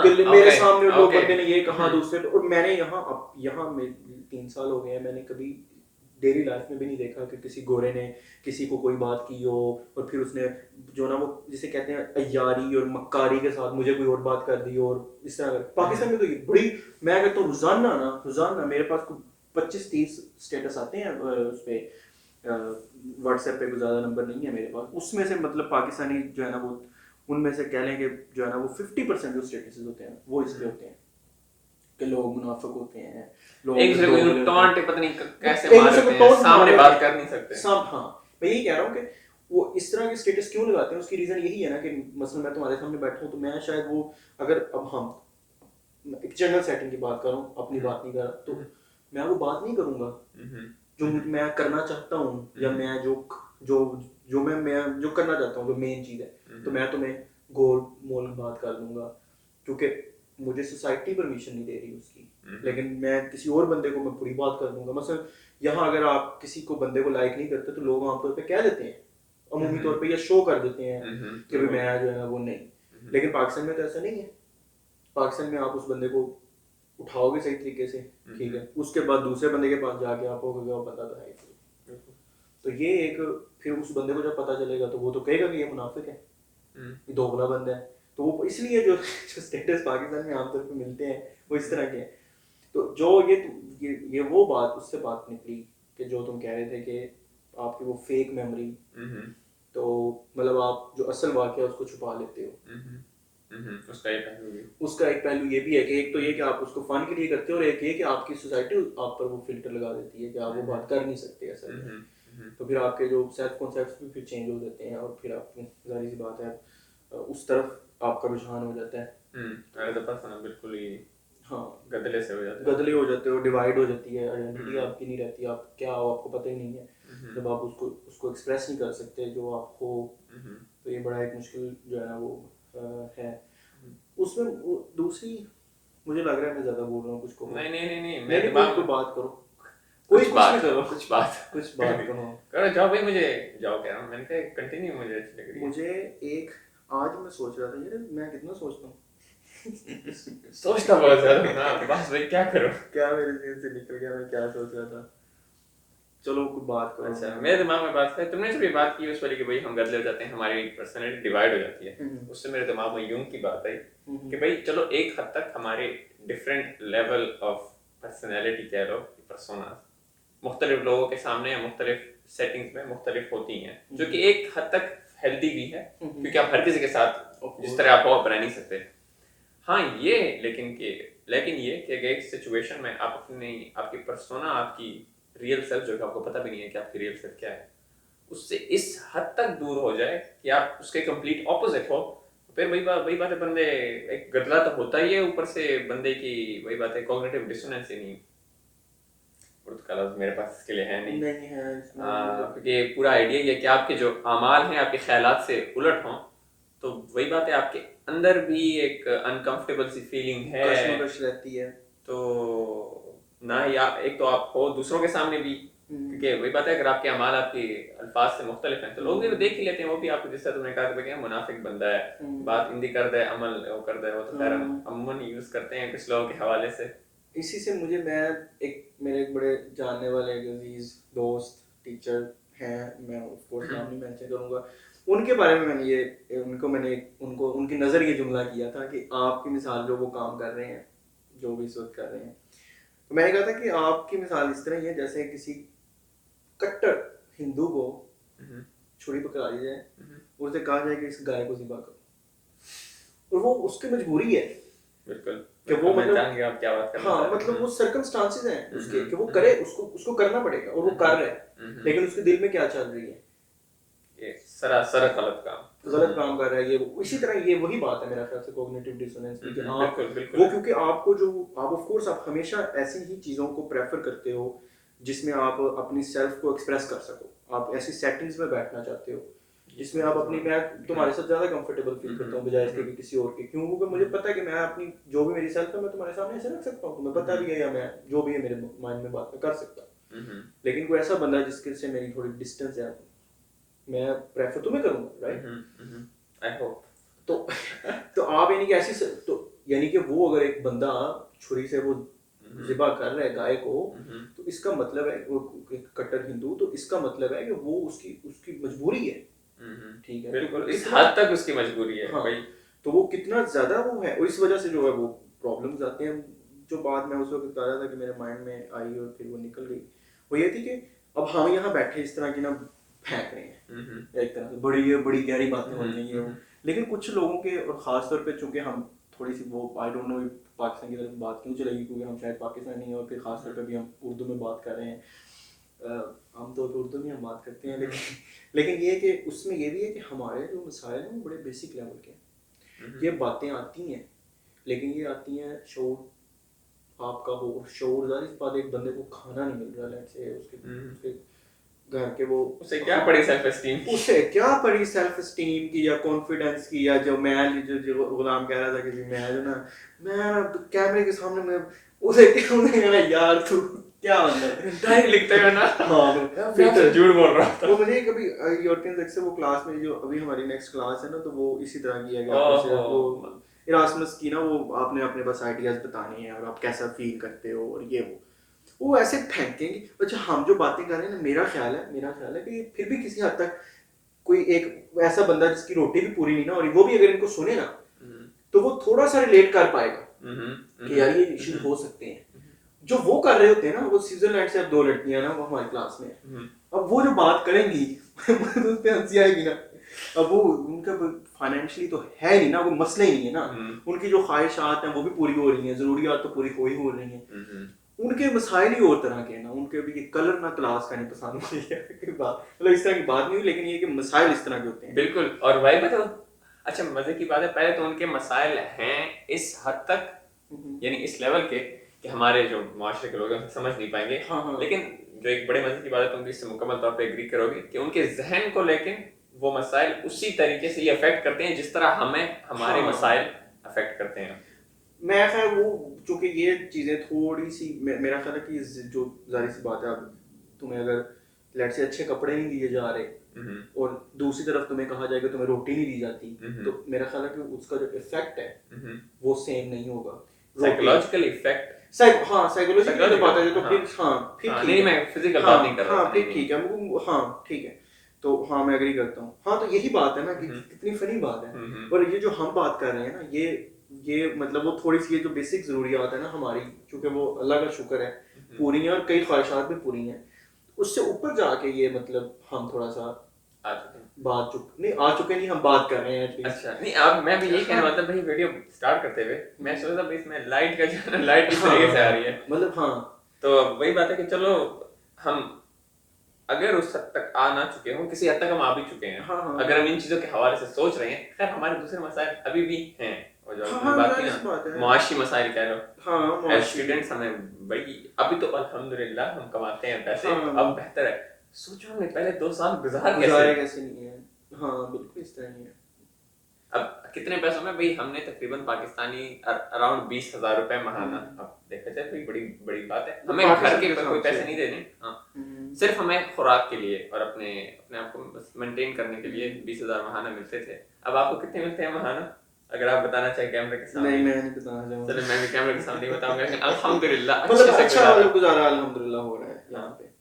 कि मेरे सामने लोग बंदे ने ये कहा दूसरे, और मैंने यहाँ में 3 साल हो गए हैं, मैंने कभी डेली लाइफ में भी नहीं देखा कि किसी गोरे ने किसी को कोई बात की हो और फिर उसने जो ना वो जिसे कहते हैं अय्यारी और मक्कारी के साथ मुझे कोई और बात कर दी और इस तरह। पाकिस्तान में तो ये बड़ी, मैं कहता हूँ रोजाना मेरे पास 25-30 स्टेटस आते हैं उस पर, व्हाट्सएप पे कोई ज़्यादा नंबर नहीं है मेरे पास, उसमें से मतलब पाकिस्तानी जो है ना वो, उनमें से कह लें कि जो है ना वो 50% जो स्टेटस होते हैं वो इसलिए होते हैं कि लोग मुनाफिक होते हैं, लोग एक दूसरे को टॉन्ट पता नहीं कैसे मार रहे हैं, सामने बात कर नहीं सकते। हाँ, मैं यही कह रहा हूँ कि वो इस तरह के स्टेटस क्यों लगाते हैं, उसकी रीज़न यही है ना कि मसलन मैं तुम्हारे सामने बैठा हूँ तो मैं शायद वो, अगर अब हम एक जनरल सेटिंग की बात करूँ, अपनी बात नहीं कर रहा, तो मैं वो बात नहीं करूँगा जो मैं करना चाहता हूँ, या मैं जो मैं जो करना चाहता हूँ, जो मेन चीज़ है, तो मैं तुम्हें गोल मोल बात कर दूंगा क्योंकि मुझे सोसाइटी परमिशन नहीं दे रही उसकी, लेकिन मैं किसी और बंदे को मैं पूरी बात कर दूंगा। मतलब यहाँ अगर आप किसी को बंदे को लाइक नहीं करते तो लोग आमतौर पे कह देते हैं अमूमी तौर पे, या शो कर देते हैं कि भाई मैं जो है ना वो नहीं, लेकिन पाकिस्तान में तो ऐसा नहीं है। पाकिस्तान में आप उस बंदे को उठाओगे सही तरीके से, ठीक है, उसके बाद दूसरे बंदे के पास जाके आप कहोगे वो बंदा तो है, तो ये एक, फिर उस बंदे को जब पता चलेगा तो वो तो कहेगा कि ये मुनाफिक है, ये दोगला बंदा है। तो वो इसलिए जो स्टेटस पाकिस्तान में आमतौर पे मिलते हैं वो इस तरह के हैं। तो जो ये वो बात, उससे बात निकली कि जो तुम कह रहे थे कि आपकी वो फेक मेमोरी, तो मतलब आप जो असल वाक़या है उसको छुपा लेते हो। उसका ये पहलू भी। उसका एक पहलू ये भी है कि एक तो ये कि आप उसको फन के लिए करते हो और एक ये कि आपकी सोसाइटी आप पर वो फिल्टर लगा देती है कि आप वो बात कर नहीं सकते असल में। तो फिर आपके जो सेल्फ कॉन्सेप्ट्स भी फिर चेंज हो जाते हैं और फिर आपकी जाहिर सी बात है उस तरफ आपका रुझान हो जाता है। अरे तो पता ना बिल्कुल ही हाँ गदले से हो जाता है। गदले हो जाते हो, डिवाइड हो जाती है, आइडेंटिटी आपकी नहीं रहती, आप क्या हो आपको पता ही नहीं है। जब आप उसको एक्सप्रेस नहीं कर सकते जो आप हो, तो ये बड़ा एक मुश्किल जो है ना वो है। उसमें दूसरी मुझे लग रहा है मैं ज्यादा बोल रहा हूँ, कुछ को नहीं मेरे दिमाग कोई बात करो, कुछ कुछ बात भी करो, कुछ बात कुछ बात करो। करो जाओ भाई, मुझे जाओ कह रहा हूँ मैंने कहा कंटिन्यू, मुझे अच्छी लग रही है। मुझे एक आज मैं सोच रहा था यार मैं कितना सोचता हूँ सोचना बहुत ज्यादा ना, बस भाई क्या करो। क्या मेरे दिल से निकल गया, मैं क्या सोच रहा था। चलो कुछ बात करो। अच्छा मेरे दिमाग में बात है, तुमने जो भी बात की उस वाली कि भाई हम गदले हो जाते हैं, हमारी पर्सनैलिटी डिवाइड हो जाती है, उससे मेरे दिमाग में यूं की बात आई कि भाई चलो एक हद तक हमारे डिफरेंट लेवल ऑफ पर्सनैलिटी कह लो, पर्सोना मुख्तलिफ लोगों के सामने या मुख्तलिफ सेटिंग्स में मुख्तलिफ होती हैं, जो कि एक हद तक हेल्दी भी है क्योंकि आप हर किसी के साथ जिस तरह आप हो आप रह नहीं सकते। हाँ ये लेकिन ये कि अगर एक सिचुएशन में आप अपनी आपकी पर्सोना, आपकी रियल सेल्फ जो कि आपको पता भी नहीं है कि आपकी रियल सेल्फ क्या है, उससे इस हद तक दूर हो जाए कि आप उसके कंप्लीट ऑपोजिट हो, फिर वही बात है, बंदे एक गदला तो होता ही है, ऊपर से बंदे की वही बात है कॉग्निटिव डिसोनेंस ही नहीं, उर्दू का लफ्ज़ मेरे पास इसके लिए है नहीं है क्योंकि पूरा आइडिया ये है कि आपके जो अमाल हैं आपके ख्यालात से उलट हों, तो वही बात है आपके अंदर भी एक अनकंफर्टेबल सी फीलिंग है, कश्मकश रहती है। तो ना या एक तो आप हो दूसरों के सामने भी, क्योंकि वही बात है अगर आपके अमाल आपके अल्फाज से मुख्तलिफ हैं तो लोग भी तो देख ही लेते हैं, वो भी आपको जिस तरह तुमने कहा कि मुनाफिक बंदा है, बात हिंदी कर दे अमल वो कर दे, वो तो खैर अमूमन यूज करते हैं कुछ लोगों के हवाले से। इसी से मुझे मेरे एक बड़े जानने वाले अजीज दोस्त टीचर हैं, मैं ऑफ कोर्स नाम नहीं मेंशन करूंगा, उनके बारे में मैंने उनको उनकी नज़र ये जुमला किया था कि आपकी मिसाल जो वो काम कर रहे हैं, जो भी इस वक्त कर रहे हैं, तो मैंने कहा था कि आपकी मिसाल इस तरह ही है जैसे किसी कट्टर हिंदू को छुरी पकड़ा दी जाए और उसे कहा जाए कि इस गाय को ज़िबा करो, और वो उसकी मजबूरी है बिल्कुल कि वो मतलब आप क्या बात कर रहे हैं। हाँ मतलब वो सर्कमस्टांसेस हैं उसके कि वो करे, उसको करना पड़ेगा और वो कर रहा है, लेकिन उसके दिल में क्या चल रही है, ये सरासर गलत काम कर रहा है ये वो। इसी तरह ये वही बात है मेरा ख्याल से कॉग्निटिव डिसोनेंस की, आप बिल्कुल वो क्योंकि आपको जो आप ऑफ कोर्स आप हमेशा ऐसी ही चीज़ों को प्रेफर करते हो जिसमें आप अपनी सेल्फ को एक्सप्रेस कर सको, आप ऐसी सेटिंग्स में बैठना चाहते हो जिसमें आप अपनी, मैं तुम्हारे साथ ज़्यादा कंफर्टेबल फील करता हूँ बजाय इसके कि किसी और के, क्यों? क्योंकि मुझे पता है कि मैं अपनी जो भी मेरी सेल्फ है मैं तुम्हारे सामने ऐसे रख सकता हूँ, तुम्हें पता भी है, या मैं जो भी है मेरे माइंड में बात मैं कर सकता हूँ। लेकिन कोई ऐसा बंदा जिसके से मेरी थोड़ी डिस्टेंस है, मैं प्रेफर तुम्हें करूँगा, राइट? आई होप तो आप यानी कि ऐसी तो यानी कि वो अगर एक बंदा छुरी से वो ज़िबा कर रहा है गाय को, तो इसका मतलब है वो एक कट्टर हिंदू, तो इसका मतलब है कि वो उसकी मजबूरी है, ठीक है, बिल्कुल इस हद तक उसकी मजबूरी है। हाँ, भाई तो वो कितना ज्यादा वो है, और इस वजह से जो है वो प्रॉब्लम्स आते हैं। जो बात मैं उस वक्त बता रहा था कि मेरे माइंड में आई और फिर वो निकल गई, वो ये थी कि अब हम यहाँ बैठे इस तरह की ना फेंक रहे हैं एक तरह से बड़ी गहरी बातें हो रही हैं, लेकिन कुछ लोगों के, और खास तौर पे चूंकि हम थोड़ी सी वो आई डोंट नो पाकिस्तान की तरफ बात क्यों चलेगी, क्योंकि हम शायद पाकिस्तानी हैं और फिर खास तौर पे भी हम उर्दू में बात कर रहे हैं, आमतौर पर उर्दू में हम बात करते हैं, लेकिन ये कि उसमें ये भी है कि हमारे जो मसाइल हैं वो बड़े बेसिक लेवल के हैं। ये बातें आती हैं, लेकिन ये आती हैं शऊर आपका हो, शऊर ज़ाहिर सी बात, एक बंदे को खाना नहीं मिल रहा है से उसके घर के, वो उसे क्या पड़ी सेल्फ एस्टीम की या कॉन्फिडेंस की, या जो मैं जो गुलाम कह रहा था कि मैं जो ना मैं कैमरे के सामने में उसे यार तू क्या मतलब डायरी लिखते हैं ना, हाँ फिर झूठ बोल रहा था। वो मुझे कभी यूरोपियन अक्सर वो क्लास में जो अभी हमारी नेक्स्ट क्लास है ना, तो वो इसी तरह की है कि वो इरास्मस की ना, वो आपने अपने बस आइडियाज बताने हैं और आप कैसा फील करते हो और ये वो ऐसे फेंकेंगे। अच्छा हम जो बातें कर रहे हैं ना, मेरा ख्याल है कि फिर भी किसी हद तक कोई एक ऐसा बंदा जिसकी रोटी भी पूरी नहीं ना, और वो भी अगर इनको सुने ना तो वो थोड़ा सा रिलेट कर पाएगा कि यार ये इश्यूज हो सकते हैं। जो वो कर रहे होते हैं ना, वो स्विट्जरलैंड से अब 2 लड़कियां ना वो हमारी क्लास में, अब वो जो बात करेंगी मुझे तो उस पे हंसी आएगी ना। अब वो उनका फाइनेंशियली तो है नहीं ना, वो मसले ही नहीं है ना, उनकी जो ख्वाहिशात हैं वो भी पूरी हो रही हैं, ज़रूरियात तो पूरी हो रही हैं, उनके मसाइल ही और तरह के हैं ना, उनके भी ये कलर ना क्लास का नहीं पसंद मुझे कोई बात, मतलब इस तरह की बात नहीं हुई, लेकिन ये कि मसाइल इस तरह के होते हैं। बिल्कुल। और भाई बताओ, अच्छा मजे की बात है, पहले तो उनके मसाइल हैं इस हद तक, यानी इस लेवल के कि हमारे जो माशरे के लोग हैं उसे समझ नहीं पाएंगे। हाँ। लेकिन जो एक बड़े मजे की बात है, तुम भी इससे मुकम्मल तौर पे एग्री करोगे कि उनके जहन को लेके वो मसाइल उसी तरीके से ये अफेक्ट करते हैं जिस तरह हमें हमारे मसाइल अफेक्ट करते हैं। मैं खैर वो चूंकि ये चीज़ें थोड़ी सी मेरा ख्याल है कि जो जाहिर सी बात है, अब तुम्हें अगर लेट से अच्छे कपड़े नहीं दिए जा रहे और दूसरी तरफ तुम्हें कहा जाएगा तुम्हें रोटी नहीं दी जाती, तो मेरा ख्याल है कि उसका जो इफेक्ट है वो सेम नहीं होगा। साइकोलॉजिकल इफेक्ट, हाँ साइकोलॉजिकल बात है तो फिर फिर ठीक नहीं, है, मैं फिजिकल बात नहीं कर रहा हाँ था। फिर ठीक है, हाँ ठीक है, तो हाँ मैं एग्री करता हूँ। हाँ तो यही बात है ना कि कितनी फनी बात है। और ये जो हम बात कर रहे हैं ना, ये मतलब वो थोड़ी सी ये जो बेसिक जरूरियात है ना हमारी, चूंकि वो अल्लाह का शुक्र है पूरी हैं और कई ख्वाहिशात भी पूरी हैं, उससे ऊपर जाके ये मतलब हम थोड़ा सा आ चुके हैं, आ चुके नहीं, हम बात कर रहे हैं एटलीस्ट। अच्छा नहीं, अब मैं भी यही कहने वाला था भाई, वीडियो स्टार्ट करते हुए मैं सोच रहा था भाई इसमें लाइट का जो लाइट किस तरीके से आ रही है, मतलब हाँ, तो वही बात है कि चलो हम अगर उस हद तक आ ना चुके हों, किसी हद तक हम आ भी चुके हैं, अगर हम इन चीजों के हवाले से सोच रहे हैं, खैर हमारे दूसरे मसाइल अभी भी हैं, और जो बात की ना मुआशी मसाइल कह लो, एज स्टूडेंट्स हमें भाई अभी तो अल्हम्दुलिल्लाह हम कमाते हैं पैसे, तो अब बेहतर है। सोचो हमने पहले 2 साल गुजारे कैसे नहीं है, हाँ बिल्कुल इस तरह नहीं है। अब कितने पैसों में भाई, हमने तकरीबन पाकिस्तानी अराउंड 20,000 रुपए महाना, अब देखा जाए कोई बड़ी बड़ी बात है, हमें घर के कोई पैसे नहीं देने, हाँ सिर्फ हमें खुराक के लिए और अपने अपने आप को मेंटेन करने के लिए 20,000 महाना मिलते थे। अब आपको कितने मिलते हैं महाना, अगर आप बताना चाहें कैमरे के सामने? नहीं मैं नहीं बताना चाहूंगा, चलो मैं भी कैमरे के सामने बताऊंगा कि अल्हम्दुलिल्लाह मतलब अच्छा गुजारा अल्हम्दुलिल्लाह हो रहा है यहाँ पे।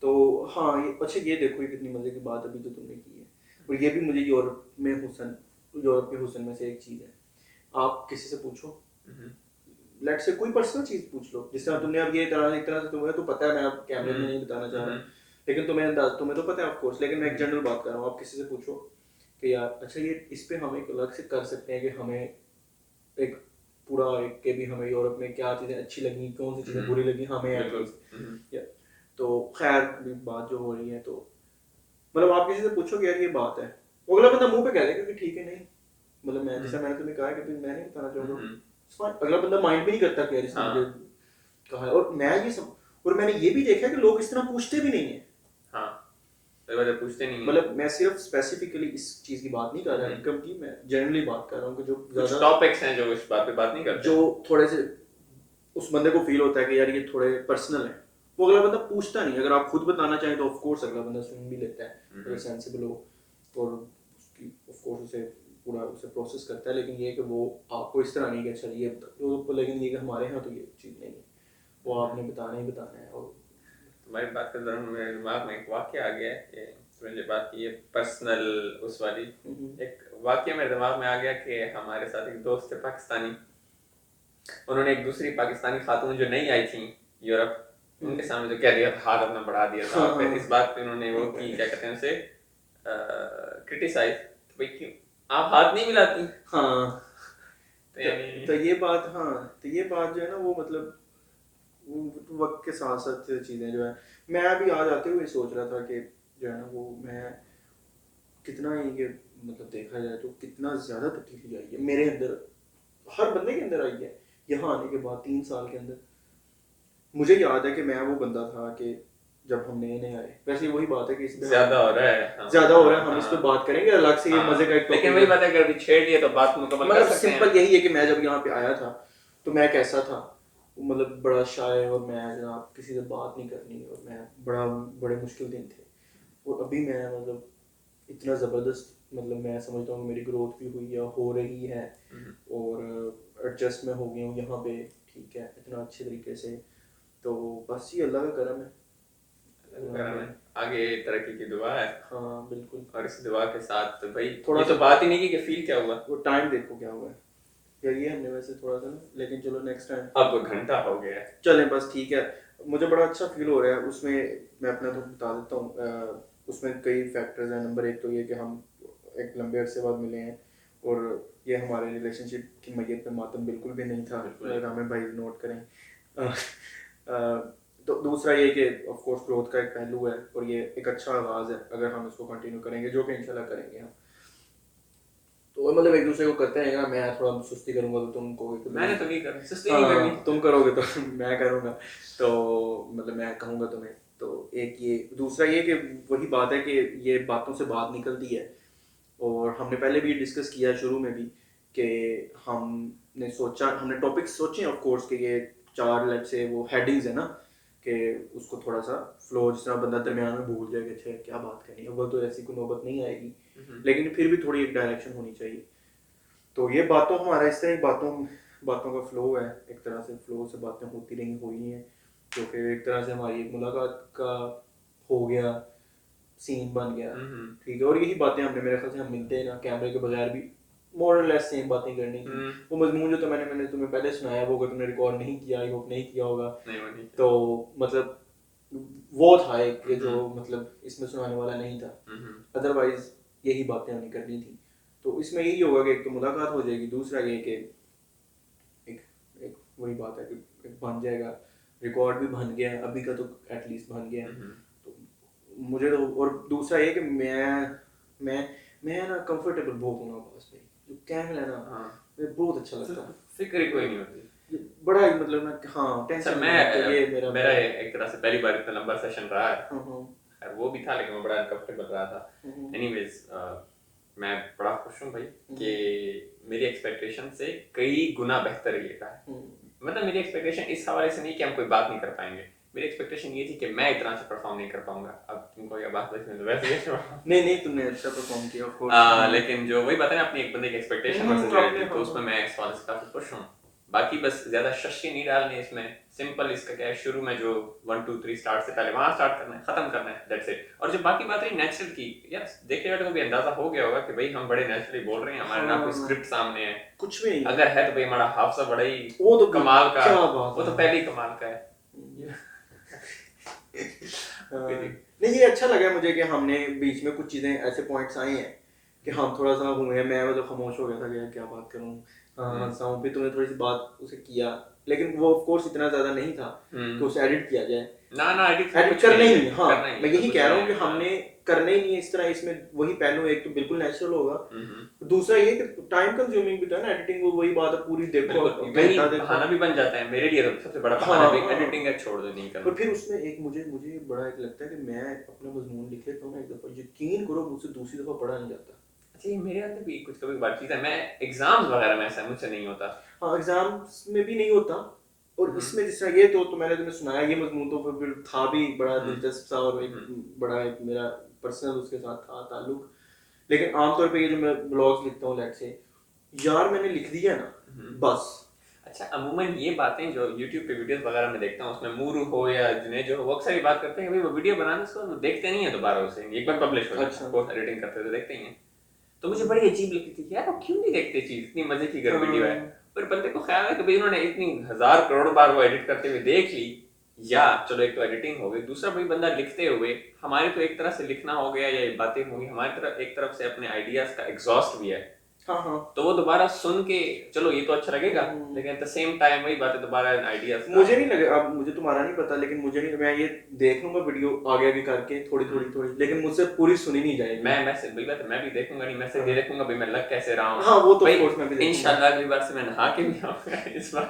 तो हाँ अच्छा ये देखो ये कितनी मजे की बात अभी जो तुमने की है, और ये भी मुझे यूरोप के हुस्न में से एक चीज है। आप किसी से पूछो, लेट से कोई पर्सनल चीज पूछ लो, जिस तरह तुमने अब ये एक तरह से तुम्हें तो पता है, मैं अब कैमरे में नहीं बताना चाह रहा, लेकिन तुम्हें तो पता है ऑफ कोर्स, लेकिन मैं एक जनरल बात कर रहा हूँ। आप किसी से पूछो कि यार अच्छा ये इस पे हम एक अलग से कर सकते हैं कि हमें एक पूरा एक के भी हमें यूरोप में क्या चीज़ें अच्छी लगी, कौन सी चीज़ें बुरी लगी हमें, तो खैर बात जो हो रही है, तो मतलब आप किसी से पूछो कि यार ये बात है, वो अगला बंदा मुंह पे कह देगा कि ठीक है, नहीं मतलब मैं जैसा मैंने तुम्हें कहा कि मैं नहीं बताना चाहूँगा, अगला बंदा माइंड भी नहीं करता कि यार इसने मुझे कहा है। और मैं और मैंने ये भी देखा कि लोग इस तरह पूछते भी नहीं है, पूछते नहीं, मतलब मैं सिर्फ स्पेसिफिकली इस चीज की बात नहीं कर रहा, क्योंकि मैं जनरली बात कर रहा हूँ कि जो ज्यादा टॉपिक्स हैं जो इस बात पे बात नहीं करते, जो थोड़े से उस बंदे को फील होता है कि यार ये थोड़े पर्सनल है, वो अगला बंदा पूछता नहीं। अगर आप खुद बताना चाहें तो ऑफ कोर्स अगला बंदा सुन भी लेता है, अगर सेंसिबल हो, और उसकी ऑफ कोर्स उसे पूरा उसे प्रोसेस करता है, लेकिन ये कि वो आपको इस तरह नहीं कि अच्छा ये बता, लेकिन ये कि हमारे यहाँ तो ये चीज़ नहीं है, वो आपने बताना ही बताना है। और तुम्हारी बात के दौरान मेरे दिमाग में एक वाक्य आ गया कि तुमने बात की है पर्सनल उस वाली, एक वाक्य मेरे दिमाग में आ गया कि हमारे साथ एक दोस्त थे पाकिस्तानी, उन्होंने एक दूसरी पाकिस्तानी खातून जो नहीं आई थी यूरोप, उनके सामने जो कह दिया, हाथ अपना बढ़ा दिया था, फिर इस बात पे उन्होंने वो की क्या कहते हैं उसे क्रिटिसाइज, तो भाई क्यों आप हाथ नहीं मिलाती, तो ये बात, तो ये बात जो है ना वो मतलब वक्त के साथ साथ चीज़ें जो है, मैं अभी आज आते हुए सोच रहा था कि जो है ना वो मैं कितना ही कि मतलब देखा जाए तो कितना ज़्यादा तब्दीली आई है मेरे अंदर, हर बंदे के अंदर आई है यहाँ आने के बाद 3 साल के अंदर। मुझे याद है कि मैं वो बंदा था कि जब हम नए नए आए, वैसे वही बात है कि इसमें ज्यादा हो रहा है, हम इस पे बात करेंगे अलग से, ये मजे का एक, लेकिन वही बात है अगर अभी छेड़ दिए तो बात मुकम्मल कर सकते हैं। सिंपल यही है कि मैं जब यहाँ पे आया था तो मैं कैसा था, मतलब बड़ा शाय, और मैं जनाब किसी से बात नहीं करनी, और मैं बड़े मुश्किल दिन थे, और अभी मैं मतलब इतना ज़बरदस्त, मतलब मैं समझता हूँ मेरी ग्रोथ भी हुई है, हो रही है, और एडजस्ट में हो गया हूँ यहाँ पे, ठीक है, इतना अच्छे तरीके से, तो बस ये अल्लाह का करम है, आगे तरक्की की दुआ है। हाँ बिल्कुल, और इस दुआ के साथ तो भाई थोड़ा तो बात ही नहीं की कि फील क्या हुआ, वो टाइम देखो क्या हुआ है यार, ये हमने वैसे थोड़ा सा ना, लेकिन चलो नेक्स्ट टाइम, अब घंटा हो गया है, चलें बस ठीक है। मुझे बड़ा अच्छा फील हो रहा है उसमें, मैं अपना तो बता देता हूँ, उसमें कई फैक्टर्स हैं। नंबर एक तो ये कि हम एक लंबे अरसे बाद मिले हैं और ये हमारे रिलेशनशिप की मैयत पे मातम बिल्कुल भी नहीं था, अगर हमें भाई नोट करें। तो दूसरा ये कि ऑफ कोर्स ग्रोथ का एक पहलू है और ये एक अच्छा आगाज़ है अगर हम इसको कंटिन्यू करेंगे, जो कि इंशाल्लाह करेंगे हम। तो मतलब एक दूसरे को करते रहेंगे ना, मैं थोड़ा सुस्ती करूंगा तो तुम कहोगे कि मैंने तो नहीं करनी, सुस्ती नहीं करनी। तुम करोगे तो मैं करूंगा, तो मतलब मैं कहूंगा तुम्हें। तो एक ये, दूसरा ये कि वही बात है कि ये बातों से बात निकलती है और हमने पहले भी डिस्कस किया है शुरू में भी कि हमने सोचा, हमने टॉपिक्स सोचे ऑफ कोर्स कि ये 4 लेट से वो हेडिंग्स है ना, कि उसको थोड़ा सा फ्लो, जिस तरह बंदा दरमियान में भूल जाए कि अच्छा क्या बात करनी है, वो तो ऐसी कोई नौबत नहीं आएगी, लेकिन फिर भी थोड़ी एक डायरेक्शन होनी चाहिए। तो ये बातों हमारा इस तरह बातों का फ्लो है, एक तरह से फ्लो से बातें होती रही हुई हैं, जो कि एक तरह से हमारी एक मुलाकात का हो गया, सीन बन गया, ठीक है। और यही बातें हमने, मेरे ख्याल से हम मिलते हैं ना कैमरे के बगैर भी मोर और लेस सेम बातें करनी थी। वो मजमून जो तो मैंने तुम्हें पहले सुनाया, वो अगर तुमने रिकॉर्ड नहीं किया, आई होप नहीं किया होगा, तो मतलब वो था एक कि जो मतलब इसमें सुनाने वाला नहीं था, अदरवाइज यही बातें हमें करनी थी। तो इसमें यही होगा कि एक तो मुलाकात हो जाएगी, दूसरा ये कि एक एक वही बात है कि बन जाएगा, रिकॉर्ड भी बन गया है अभी का, तो एटलीस्ट बन गया है। तो मुझे तो, और दूसरा ये कि मैं ना कंफर्टेबल बहुत हूँ ना बस भाई, जो कैमरा है ना मुझे बहुत अच्छा लगता है, फिक्र ही कोई नहीं होती, बड़ा ही मतलब ना, हाँ टेंशन मैं ये मेरा एक तरह से पहली बार इतना लंबा सेशन रहा है, वो भी था लेकिन मैं बड़ा अनकंफर्टेबल रहा था। एनीवेज मैं बड़ा खुश हूँ भाई कि मेरी एक्सपेक्टेशन से कई गुना बेहतर ये का है। मतलब मेरी एक्सपेक्टेशन इस हवाले से नहीं कि हम कोई बात नहीं कर पाएंगे, मेरी एक्सपेक्टेशन ये थी कि मैं इतना से परफॉर्म नहीं कर पाऊंगा। अब तुमको ये बात समझ में तो वैसे ही नहीं तुमने अच्छा परफॉर्म किया ऑफ कोर्स, लेकिन जो वही बात है ना अपनी एक बंदे की एक्सपेक्टेशन वर्सेस रियलिटी, तो उसमें मैं इस वाले से काफी खुश हूँ। बाकी बस ज्यादा शशकी नहीं डालनी इसमें, सिंपल इसका क्या है, शुरू में जो 1 2 3 स्टार्ट से पहले वहां स्टार्ट करना है, खत्म करना है, दैट्स इट। और जो बाकी बात रही नेचुरल की, यार देखने वाले को भी अंदाजा हो गया होगा कि भाई हम बड़े नेचुरली बोल रहे हैं, हमारे ना कोई स्क्रिप्ट सामने है, कुछ भी नहीं, अगर है तो भाई हमारा हाफसा बड़ा ही वो तो कमाल का, वो तो पहले ही कमाल का है। नहीं ये अच्छा लगा मुझे कि हमने बीच में कुछ चीजें ऐसे पॉइंट्स आए हैं कि हम थोड़ा सा हुए, मैं मतलब खामोश हो गया था कि क्या बात करूं, हंसा हूं, फिर तुमने थोड़ी सी बात उसे किया, लेकिन वो ऑफ कोर्स इतना ज्यादा नहीं था कि उसे एडिट किया जाए, ना एडिट करना ही नहीं। हाँ मैं यही कह रहा हूँ कि हमने करना ही नहीं इस तरह, इसमें वही पहलू, एक तो बिल्कुल नेचुरल होगा, दूसरा ये कि टाइम कंज्यूमिंग भी था ना एडिटिंग, वो वही बात है पूरी देखो, बहाना भी बन जाता है मेरे लिए, तो सबसे बड़ा बहाना भी एडिटिंग है, छोड़ दो नहीं करना। और फिर उसमें एक मुझे बड़ा एक लगता है कि मैं अपना मजमून लिख लेता हूँ ना एक दफा, यकीन करो मुझसे दूसरी दफा पढ़ा नहीं जाता। अच्छा ये मेरे अंदर भी कुछ कभी बात चीज है, मैं एग्जाम्स वगैरह में ऐसा मुझसे नहीं होता। हाँ एग्जाम्स में भी नहीं होता, और इसमें जिस तरह ये तो मैंने तुम्हें सुनाया, ये मजमून तो फिर था भी बड़ा दिलचस्प सा, और एक बड़ा एक मेरा पर्सनल उसके साथ था ताल्लुक। लेकिन आमतौर पे ये जो मैं ब्लॉग्स लिखता हूँ लेट से, यार मैंने लिख दिया ना बस। अच्छा अमूमन ये बातें जो YouTube पे वीडियोस वगैरह में देखता हूँ, उसमें मूरू हो या जुनेद जो हो, वो अक्सर ये बात करते हैं कि भाई वो वीडियो बनाने उसको देखते नहीं है दोबारा, उसे एक बार पब्लिश हो जाता है, पोस्ट एडिटिंग करते तो देखते ही हैं। तो मुझे बड़ी अजीब लगती थी यार वो क्यों नहीं देखते चीज, इतनी मजे की अगर वीडियो है, पर बंदे को ख्याल है कि भाई उन्होंने इतनी 1000 करोड़ बार वो एडिट करते हुए देख ली, या चलो एक तो एडिटिंग हो गई, दूसरा भाई बंदा लिखते हुए, हमारे तो एक तरह से लिखना हो गया या बातें होंगी, हमारी तरफ एक तरफ से अपने आइडियाज का एग्जॉस्ट भी है। हाँ तो वो दोबारा सुन के चलो ये तो अच्छा लगेगा, लेकिन एट द सेम टाइम वही बात है दोबारा आइडियाज। मुझे नहीं लगे, अब मुझे तुम्हारा नहीं पता, लेकिन मुझे नहीं, मैं ये देख लूंगा वीडियो आगे आगे करके थोड़ी, लेकिन मुझसे पूरी सुनी नहीं जाएगी। मैं से वही बात है, मैं भी देखूंगा नहीं, मैं से ये देखूंगा भाई मैं लग कैसे रहा हूँ। हाँ वो तो कोर्स में भी इंशाल्लाह अगली बार से मैं नहा के भी आऊंगा। इस बार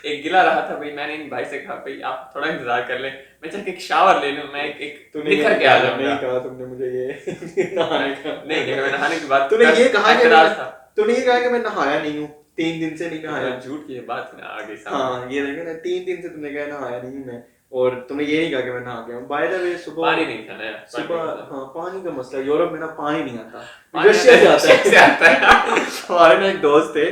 एक गिला रहा था भाई, मैंने इन भाई से कहा भाई आप थोड़ा इंतजार कर ले, मैं चल के एक शावर ले लूं, मैं एक निखर के आ जाऊंगा। नहीं कहा तुमने मुझे ये नहाने का, नहीं मैं नहाने की बात, तूने ये कहा कि था, तूने ये कहा कि मैं नहाया नहीं हूँ, 3 दिन से नहीं नहाया। झूठ की बात ना आगे हाँ ये देखो ना, 3 दिन से तुमने कहा नहाया नहीं मैं, और तुमने ये नहीं कहा कि मैं नहा गया हूँ। बाय द वे सुबह पानी नहीं था ना, सुबह हाँ पानी का मसला, यूरोप में ना पानी नहीं आता, रशिया से आता है। हमारे ना एक दोस्त थे,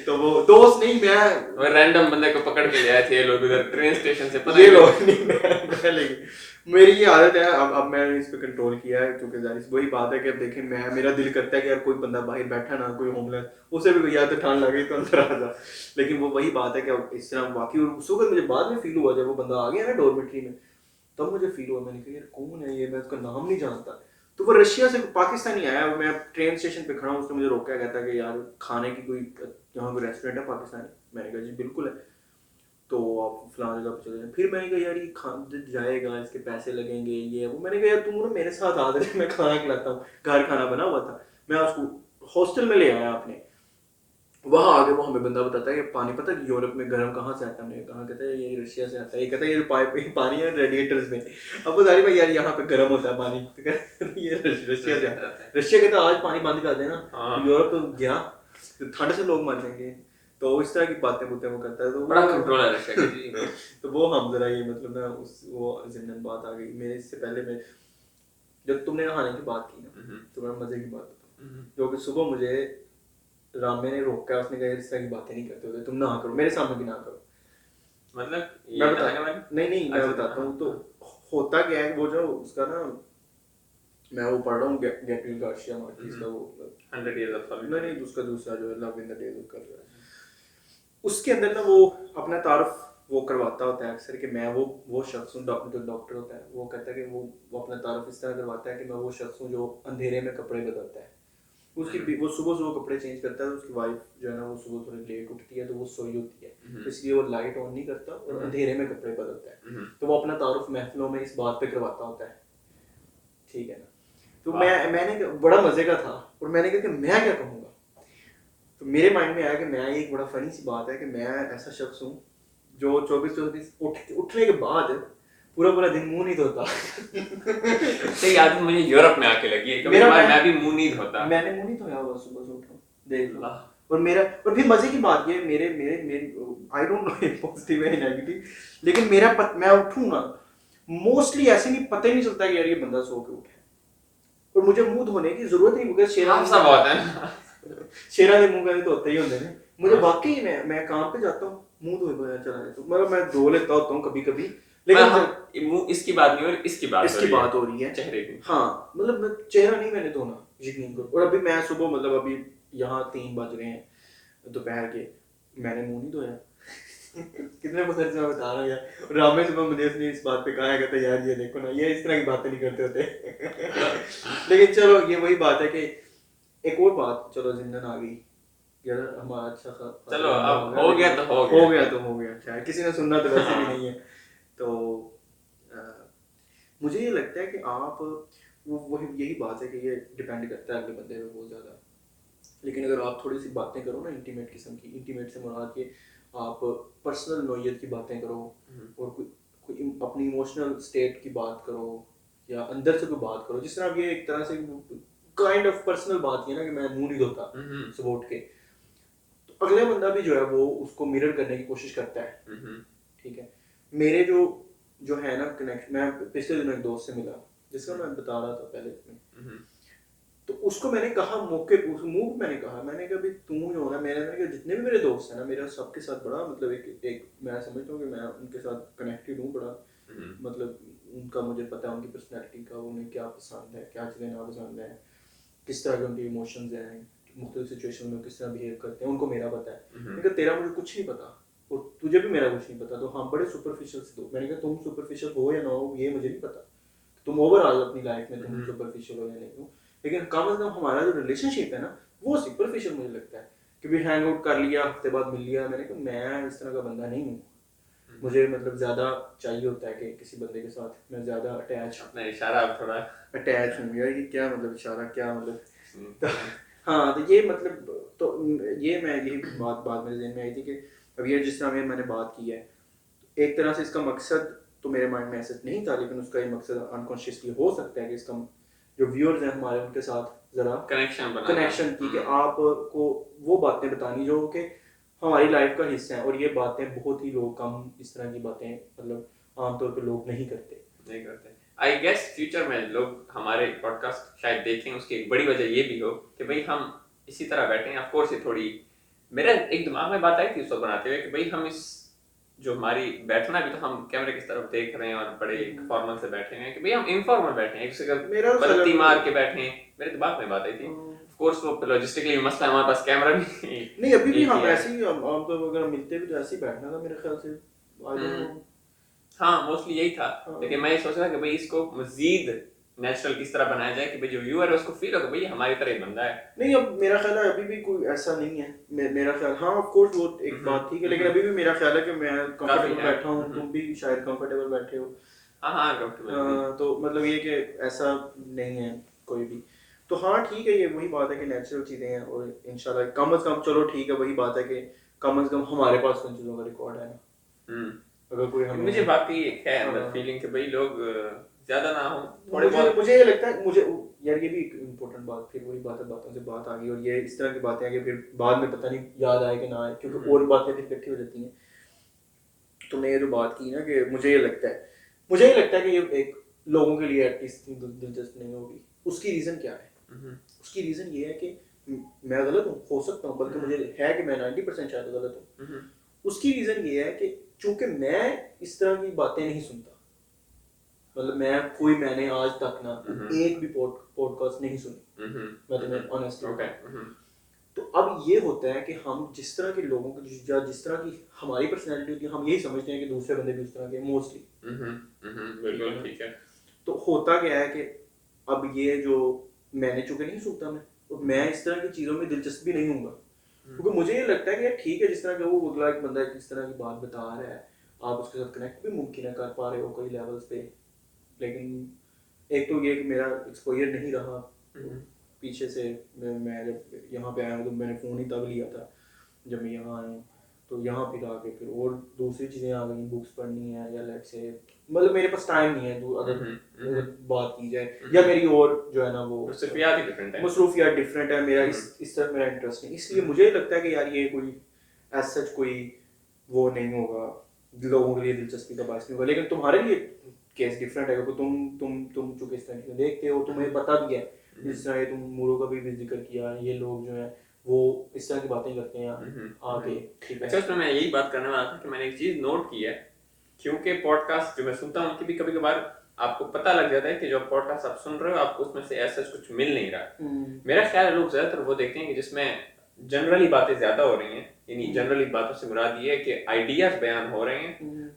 तो वो दोस्त नहीं, मैं रैंडम बंदे को पकड़ के ले आए थे ये लोग उधर ट्रेन स्टेशन से, ये लोग नहीं, मैं लेकिन मेरी ये आदत है, अब मैंने इस पे कंट्रोल किया है, क्योंकि जाहिर वही बात है कि अब देखें मेरा दिल करता है कि यार कोई बंदा बाहर बैठा ना, कोई होमलेस, उसे भी यार तो ठंड लगी तो अंदर आ जा, लेकिन वो वही बात है कि अब इस तरह वाकई, और सुबह मुझे बाद में फील हुआ जब वो बंदा आ गया ना डॉर्मेट्री में, तब मुझे फील हुआ, मैंने कहा यार कौन है ये, मैं उसका नाम नहीं जानता, तो वो रशिया से पाकिस्तानी आया, मैं ट्रेन स्टेशन पे खड़ा हूँ, उसने मुझे रोका, कहता कि यार खाने की कोई यहाँ कोई रेस्टोरेंट है पाकिस्तानी? मैंने कहा जी बिल्कुल है, तो आप फलां जगह पे चले जाएं। फिर मैंने कहा यार ये खा जाएगा, इसके पैसे लगेंगे, ये वो। मैंने कहा यार तुम ना मेरे साथ आ जाओ, मैं खाना खिलाता हूँ, घर खाना बना हुआ था, मैं उसको हॉस्टल में ले आया अपने। वहाँ आगे वो हमें बंदा बताता है कि पानी पता है यूरोप में गर्म कहाँ से आता है? हमने कहा, कहता है ये रशिया से आता है। ये कहता है ये पाइप पानी है रेडिएटर्स में। अब बता रही भाई यार यहाँ पे गर्म होता है पानी, तो कहता है ये रशिया से आता है। रशिया कहता है आज पानी बंद कर देना, यूरोप तो गया, तो ठंड से लोग मर जाएंगे। तो इस तरह की बातें वो करता है, तो बड़ा कंट्रोल है रशिया का जी। तो वो हम जरा ये मतलब ना उस वो जिंदन बात आ गई मेरे। इससे पहले मैं जब तुमने नहाने की बात की ना, तो मैं मजे की बात बताऊं, जो कि सुबह मुझे रामे ने रोका, उसने कहा इस तरह की बातें नहीं करते होते, तुम ना करो, मेरे सामने भी ना करो। मतलब मैं बता नहीं मैं बताता हूँ। तो होता क्या है, वो जो उसका ना, मैं वो पढ़ रहा हूँ गैब्रियल गार्सिया मार्केज का, वो 100 Years of Solitude। नहीं उसका दूसरा जो है लव इन द डेज उसका जो है, उसके अंदर ना वो अपना तारुफ वो करवाता होता है अक्सर कि मैं वो शख्स हूँ। डॉक्टर जो डॉक्टर होता है वो कहता है कि वो अपना तारुफ इस तरह करवाता है कि मैं वो शख्स हूँ जो अंधेरे में कपड़े बदलता है। उसकी वो सुबह कपड़े चेंज करता है, तो उसकी वाइफ जो है ना वो सुबह थोड़ी लेट उठती है, तो वो सोई होती है, तो इसलिए वो लाइट ऑन नहीं करता और अंधेरे में कपड़े बदलता है। तो वो अपना तारुफ महफिलों में इस बात पे करवाता होता है, ठीक है ना। तो मैंने बड़ा मजे का था, और मैंने कहा कि मैं क्या कहूँगा। तो मेरे माइंड में आया कि मैं एक बड़ा फनी सी बात है कि मैं ऐसा शख्स हूँ जो 24 उठने के बाद पूरा दिन मुंह नहीं धोता। सही आदत मुझे यूरोप में आके लगी है, कभी कभार मैं भी मुंह नहीं धोता। मैंने मुंह नहीं धोया हुआ सुबह से उठा, देख लो। और फिर मजे की बात ये मेरे आई डोंट नो पॉजिटिव है नेगेटिव, लेकिन मैं उठूंगा मोस्टली ऐसे नहीं, पता ही नहीं चलता कि यार ये बंदा सो के उठे, और मुझे मुंह धोने की जरूरत नहीं, क्योंकि शेरा के मुंह तो होते ही होते हैं। मुझे वाकई मैं काम पे जाता हूँ मुंह धोए चला जाता हूँ, मतलब मैं धो लेता होता हूँ कभी कभी, लेकिन इसकी बात नहीं हो रही, इसकी बात हो रही है चेहरे की। हाँ मतलब मैं चेहरा नहीं मैंने धोना, यकीन करो। और अभी मैं सुबह मतलब अभी यहाँ 3 बज रहे हैं दोपहर के, मैंने मुंह नहीं धोया। कितने पसंद से मैं बता रहा हूँ यार। रामे सुबह मुझे उसने इस बात पे कहा कहता यार ये देखो ना, ये इस तरह की बातें नहीं करते होते। लेकिन चलो ये वही बात है कि एक और बात, चलो जिंदन आ गई यार हमारा अच्छा चलो अब हो गया तो हो गया, शायद किसी ने सुनना तो वैसे भी नहीं है। तो मुझे ये लगता है कि आप वही यही बात है कि ये डिपेंड करता है अगले बंदे पे बहुत ज़्यादा। लेकिन अगर आप थोड़ी सी बातें करो ना इंटीमेट किस्म की, इंटीमेट से मुराद के आप पर्सनल नोयत की बातें करो, और कोई अपनी इमोशनल स्टेट की बात करो, या अंदर से कोई बात करो, जिस तरह अब ये एक तरह से काइंड ऑफ पर्सनल बात है ना कि मैं मुंह नहीं धोता सुबह उठ के, तो अगला बंदा भी जो है वो उसको मिरर करने की कोशिश करता है, ठीक है। मेरे जो है ना कनेक्ट, मैं पिछले दिन एक दोस्त से मिला जिसका मैं बता रहा था पहले में, तो उसको मैंने कहा मौके मुंह मैंने कहा भी तू जो ना मैंने कहा जितने भी मेरे दोस्त हैं ना, मेरा सबके साथ बड़ा मतलब एक मैं समझता हूँ कि मैं उनके साथ कनेक्टेड हूँ बड़ा, मतलब उनका मुझे पता है उनकी पर्सनैलिटी का, उन्हें क्या पसंद है क्या चीज़ें नापसंद है, किस तरह के उनके इमोशंस हैं, मुख्तलिफ सिचुएशन में किस तरह बिहेव करते हैं, उनको मेरा पता है। मैंने कहा तेरा मुझे कुछ नहीं पता और तुझे भी मेरा कुछ नहीं पता, तो हम बड़े सुपरफिशियल से दो। मैंने कहा तुम सुपरफिशियल हो या ना हो ये मुझे नहीं पता, तुम ओवरऑल अपनी लाइफ में तुम सुपरफिशियल हो या नहीं हो, लेकिन कम से कम हमारा जो रिलेशनशिप है ना वो सुपरफिशियल मुझे लगता है कि भी हैंग आउट कर लिया, हफ्ते बाद मिल लिया। मैंने कहा मैं इस तरह का बंदा नहीं हूँ, मुझे मतलब ज़्यादा चाहिए होता है कि किसी बंदे के साथ मैं ज़्यादा अटैच, अपना इशारा थोड़ा अटैच हूँ यार, ये क्या मतलब इशारा क्या मतलब। तो हाँ तो ये मतलब तो ये मैं यही बात मेरे जहन में आई थी कि अब ये जिस तरह मैंने बात की है, एक तरह से इसका मकसद तो मेरे माइंड में ऐसा नहीं था, लेकिन उसका ये मकसद अनकॉन्शियसली हो सकता है कि इसका जो व्यूअर्स हैं हमारे उनके साथ ज़रा कनेक्शन की, कि आपको वो बातें बतानी जो कि हमारी लाइफ का हिस्सा है, और ये बातें बहुत ही लोग कम इस तरह की बातें मतलब आमतौर पे लोग नहीं करते। आई गेस फ्यूचर में लोग हमारे पॉडकास्ट शायद देखें, उसकी एक बड़ी वजह ये भी हो कि भाई हम इसी तरह बैठे हैं। ऑफ कोर्स ये थोड़ी मेरा एक दिमाग में बात आई थी उसको बनाते हुए कि भाई हम इस जो हमारी बैठना भी तो हम कैमरे की तरफ देख रहे हैं और बड़े फॉर्मल से बैठे हैं कि भाई हम इनफॉर्मल बैठे हैं, एक दूसरे का बत्ती मार के बैठे हैं। मेरे दिमाग में बात आई थी। ऑफ कोर्स वो लॉजिस्टिकली मसला है, हमारे पास कैमरा भी नहीं, अभी भी हम ऐसे ही आमतौर पर अगर मिलते भी तो ऐसे ही बैठना था मेरे ख्याल से, आई डोंट नो। हाँ मोस्टली यही था, लेकिन मैं ये सोच रहा कि भाई इसको मजीद नेचुरल किस तरह बनाया जाए कि भाई जो व्यूअर है उसको फील हो कि भाई हमारी तरह ही बंदा है। नहीं, अब मेरा ख्याल है अभी भी कोई ऐसा नहीं है। मेरा ख्याल, हाँ ऑफ कोर्स वो एक बात ठीक है, लेकिन अभी भी मेरा ख्याल है कि मैं कंफर्टेबल है। बैठा हूँ, तुम भी शायद कंफर्टेबल बैठे हो। हाँ हाँ कंफर्टेबल। तो मतलब ये कि ऐसा नहीं है कोई भी। तो हाँ ठीक है, ये वही बात है कि नेचुरल चीज़ें हैं, और इंशाल्लाह कम अज़ कम, चलो ठीक है, वही बात है कि कम अज़ कम हमारे पास उन चीज़ों का रिकॉर्ड है ना। अगर कोई हमें, मुझे बाकी एक है अंदर हाँ। फीलिंग कि भाई लोग ज्यादा ना हो, थोड़े बहुत। मुझे ये लगता है, मुझे यार ये भी एक इम्पोर्टेंट बात, फिर वही बात है, बातों से बात आ गई, और ये इस तरह की बातें आगे फिर बाद में पता नहीं याद आए कि ना आए, क्योंकि और बातें फिर इकट्ठी हो जाती हैं। तुमने ये जो बात की ना कि मुझे ये लगता है कि ये एक लोगों के लिए एटलीस्ट दिलचस्प नहीं होगी। उसकी रीज़न क्या है? उसकी रीज़न ये है कि मैं गलत हूँ, हो सकता हूँ, बल्कि मुझे है कि मैं 90% शायद गलत हूँ। उसकी रीज़न ये है कि चूंकि मैं इस तरह की बातें नहीं सुनता, मतलब मैंने आज तक ना एक भी पॉडकास्ट नहीं सुनी, मैं तुम्हें ऑनेस्टली। तो अब ये होता है कि हम जिस तरह के लोगों की, जिस तरह की हमारी पर्सनैलिटी होती है, हम यही समझते हैं कि दूसरे बंदे भी उस तरह के मोस्टली। बिल्कुल ठीक है। तो होता क्या है कि अब ये जो मैंने चूंकि नहीं सुनता, मैं इस तरह की चीज़ों में दिलचस्पी नहीं हूँगा, क्योंकि मुझे ये लगता है कि यार ठीक है, जिस तरह का वो अगला एक बंदा जिस तरह की बात बता रहा है, आप उसके साथ कनेक्ट भी मुमकिन है कर पा रहे हो कई लेवल्स पे, लेकिन एक तो ये कि मेरा एक्सपोजर नहीं रहा पीछे से। मैं जब यहाँ पे आया हूँ तो मैंने फ़ोन ही तब लिया था जब मैं यहाँ आया हूँ, तो यहाँ फिर आके फिर और दूसरी चीज़ें आ गई, बुक्स पढ़नी है, या लेट से मतलब मेरे पास टाइम नहीं है अगर बात की जाए, या मेरी और जो है ना वो मसरूफियात डिफरेंट है, मेरा इस तरफ मेरा इंटरेस्ट नहीं, इसलिए मुझे लगता है कि यार ये कोई एज सच कोई वो नहीं होगा, लोगों के लिए दिलचस्पी का बायस नहीं होगा। लेकिन तुम्हारे लिए केस डिफरेंट है, क्योंकि तुम चूंकि इस तरह की देखते हो, तुम्हें पता भी है, जिस तरह तुम मूरों का भी जिक्र किया, ये लोग जो है वो इस तरह की बातें करते हैं आगे, ठीक है। अच्छा, उसमें मैं यही बात करने वाला था कि मैंने एक चीज नोट की है, क्योंकि पॉडकास्ट जो मैं सुनता हूँ उनकी भी कभी कभार आपको पता लग जाता है कि जो पॉडकास्ट आप सुन रहे हो आपको उसमें से ऐसा कुछ मिल नहीं रहा। मेरा ख्याल है लोग ज्यादातर वो देखते हैं कि जिसमें जनरली बातें ज्यादा हो रही हैं, यानी जनरली बातों से मुराद ये है कि आइडियाज बयान हो रहे हैं,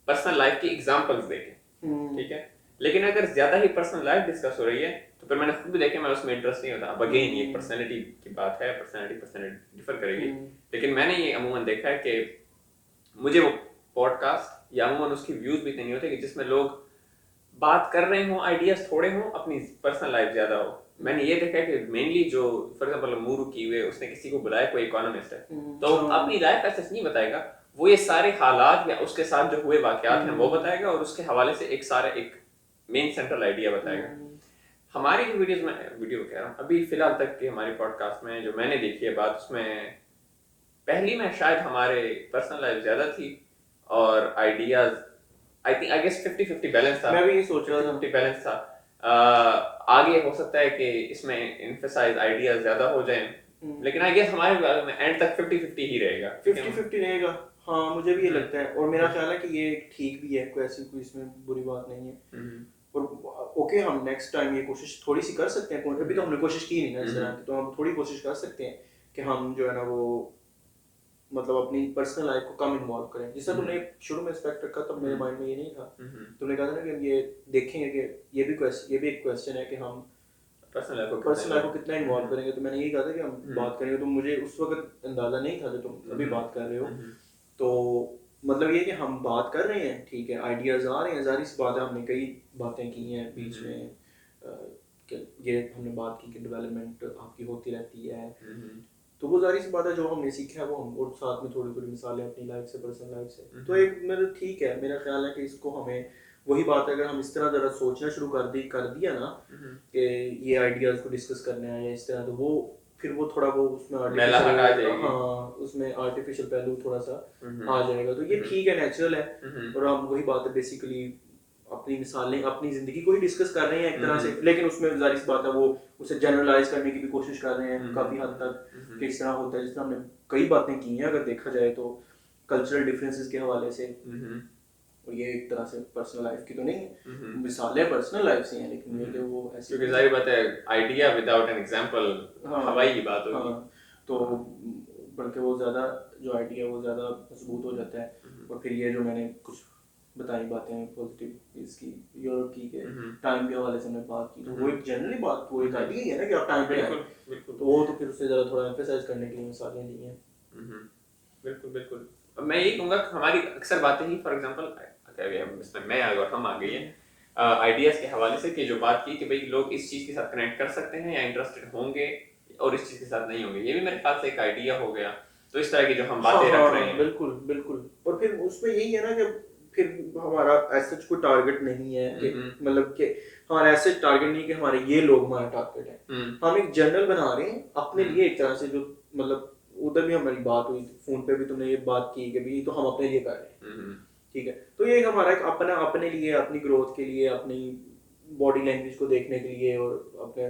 पर्सनल लाइफ की एग्जांपल्स देके, ठीक है। लेकिन अगर ज्यादा ही पर्सनल लाइफ डिस्कस हो रही है तो फिर मैंने खुद भी देखे, मैं उसमें इंटरेस्ट नहीं होता। अब अगेन ये पर्सनैलिटी की बात है, पर्सनैलिटी डिफर करेगी, लेकिन मैंने ये अमूमन देखा है कि मुझे वो पॉडकास्ट या अमूमन उसकी व्यूज भी इतने नहीं होते कि जिसमें लोग बात कर रहे हों, आइडियाज थोड़े हों, अपनी पर्सनल लाइफ ज्यादा हो। मैंने ये देखा है कि मेनली जो फॉर एग्जांपल मूरू की हुए, उसने किसी को बुलाया, कोई इकोनॉमिस्ट है, तो अपनी लाइफ ऐसे नहीं बताएगा, वो ये सारे हालात या उसके साथ जो हुए वाकयात हैं वो बताएगा, और उसके हवाले से एक मेन सेंट्रल आइडिया बताएगा। हमारी जो वीडियो कह रहा हूँ अभी फिलहाल तक की हमारी पॉडकास्ट में जो मैंने देखी है बात, उसमें पहली में शायद हमारे पर्सनल लाइफ ज्यादा थी और आइडियाज आई गेस 50-50 बैलेंस था। मैं भी ये सोच रहा था 50-50 बैलेंस था। आगे हो सकता है कि इसमें एम्फसाइज आइडियाज ज्यादा हो जाएं, लेकिन आई गेस हमारे बारे में एंड तक 50-50 ही रहेगा। 50-50 रहेगा, हाँ मुझे भी ये लगता है, और मेरा ख्याल है कि ये ठीक भी है, कोई ऐसी कोई इसमें बुरी बात नहीं है। और ओके, हम नेक्स्ट टाइम ये कोशिश थोड़ी सी कर सकते हैं, अभी तो हमने कोशिश की नहीं ना इस तरह की, तो हम थोड़ी कोशिश कर सकते हैं कि हम जो है ना वो मतलब अपनी पर्सनल लाइफ को कम इन्वॉल्व करें। जिससे तुमने शुरू में एक्सपेक्ट रखा, तब मेरे माइंड में ये नहीं था। तुमने कहा था ना कि हम ये देखेंगे कि ये भी एक क्वेश्चन है कि हम पर्सनल लाइफ को कितना इन्वॉल्व करेंगे, तो मैंने यही कहा था कि हम बात करेंगे। तो मुझे उस वक्त अंदाजा नहीं था जो तुम अभी बात कर रहे हो, तो मतलब ये कि हम बात कर रहे हैं, ठीक है, आइडियाज आ रहे हैं, जाहिर सी बात है हमने कई बातें की हैं बीच में, ये हमने बात की कि डेवलपमेंट आपकी होती रहती है, तो वो जाहिर सी बात है जो हमने सीखा है वो हम, और साथ में थोड़ी थोड़ी मिसालें अपनी लाइफ से, पर्सनल लाइफ से, तो एक मतलब ठीक है। मेरा ख्याल है कि इसको हमें वही बात है, अगर हम इस तरह ज़रा सोचना शुरू कर दिया ना कि ये आइडियाज़ को डिस्कस करना है या इस तरह, तो वो फिर वो थोड़ा वो उसमें उसमें आर्टिफिशियल पहलू थोड़ा सा आ जाएगा, तो ये ठीक है, नेचुरल है। और हम वही बात है बेसिकली अपनी मिसालें, अपनी ज़िंदगी को ही डिस्कस कर रहे हैं एक तरह से, लेकिन उसमें जाहिर सी बात है वो उसे जनरलाइज करने की भी कोशिश कर रहे हैं काफ़ी हद तक, कि इस तरह होता है। जिस तरह हमने कई बातें की हैं अगर देखा जाए तो कल्चरल डिफरेंसेस के हवाले से, और ये एक तरह से पर्सनल लाइफ की तो नहीं है, मिसालें पर्सनल लाइफ से हैं, लेकिन ये कि वो ऐसी, क्योंकि जाहिर बात है आइडिया विदाउट एन एग्जांपल हवाई की बात होगी, तो बल्कि वो ज़्यादा जो आइडिया वो ज़्यादा मजबूत हो जाता है। और फिर ये जो मैंने कुछ बताई बातें पॉजिटिव इसकी यूरोप की के हम्म। टाइम के हवाले से हमने बात की, तो वो एक जनरली बात, वो एक आइडिया ही है ना कि आप टाइम पे बिल्कुल आए, बिल्कुल। तो वो तो फिर उससे ज़्यादा थोड़ा एम्फेसाइज करने के लिए मिसालें दी हैं। बिल्कुल बिल्कुल। मैं यही कहूँगा कि हमारी अक्सर बातें ही फॉर एग्जांपल इसमें मैं और हम आ गई है आइडियाज़ के हवाले से, कि जो बात की कि भाई लोग इस चीज़ के साथ कनेक्ट कर सकते हैं या इंटरेस्टेड होंगे और इस चीज़ के साथ नहीं होंगे, ये भी मेरे ख्याल से एक आइडिया हो गया। तो इस तरह की जो हम बातें रख रहे हैं, बिल्कुल बिल्कुल। और फिर उसमें यही है ना कि फिर हमारा ऐसा कोई टारगेट नहीं है कि मतलब कि हमारा ऐसे टारगेट नहीं कि हमारे ये लोग हमारा टारगेट है, हम एक जनरल बना रहे हैं अपने लिए एक तरह से, जो मतलब उधर भी हमारी बात हुई, फोन पे भी तुमने ये बात की कि भाई तो हम अपने लिए कर रहे हैं, ठीक है। तो ये हमारा एक अपना अपने लिए, अपनी ग्रोथ के लिए, अपनी बॉडी लैंग्वेज को देखने के लिए और अपने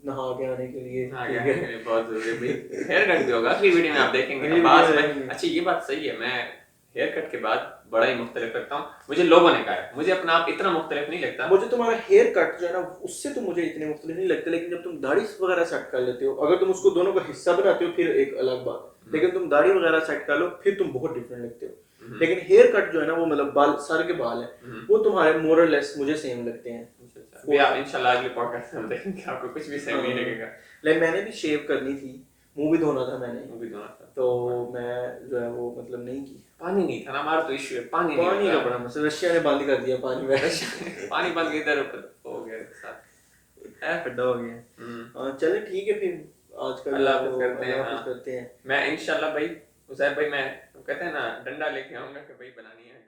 नहा के आने के लिए, ठीक है। बहुत जरूरी है भाई। हेयर कट भी होगा अगली वीडियो में आप देखेंगे। अगली आवाज वीडियो में अच्छी, ये बात सही है, मैं हेयर कट के बाद बड़ा ही मुख्तलिफ लगता हूँ। मुझे लोगों ने कहा है, मुझे अपना आप इतना मुख्तलिफ नहीं लगता। मुझे तुम्हारा हेयर कट जो है ना उससे तो मुझे इतने मुख्तलिफ नहीं लगते, लेकिन जब तुम दाढ़ी वगैरह सेट कर लेते हो, अगर तुम उसको दोनों का हिस्सा बनाते हो फिर एक अलग बात, लेकिन तुम दाढ़ी वगैरह सेट कर लो फिर तुम बहुत डिफरेंट लगते हो। लेकिन हेयर कट जो है ना वो मतलब बाल, सर के बाल है, वो तुम्हारे मोर और लेस मुझे सेम लगते हैं। इंशाल्लाह अगले पॉडकास्ट में हम देखेंगे आपको कुछ भी सेम नहीं लगेगा। लाइक मैंने भी शेव करनी थी, मुंह भी धोना था मैंने, वो भी दोनों था। तो मैं जो है वो मतलब नहीं की। पानी नहीं था ना, हमारा तो इश्यू है पानी नहीं पानी होता का बड़ा मसला, रशिया ने बंद कर दिया पानी में। पानी बंद के इधर हो गया साथ खड्डा हो गया। चले ठीक है, फिर आज का अल्लाह हाफ़िज़ करते हैं। करते हैं। मैं इंशाल्लाह भाई, उज़ैर भाई, मैं कहते हैं ना डंडा लेके आऊंगा कि भाई बनानी है।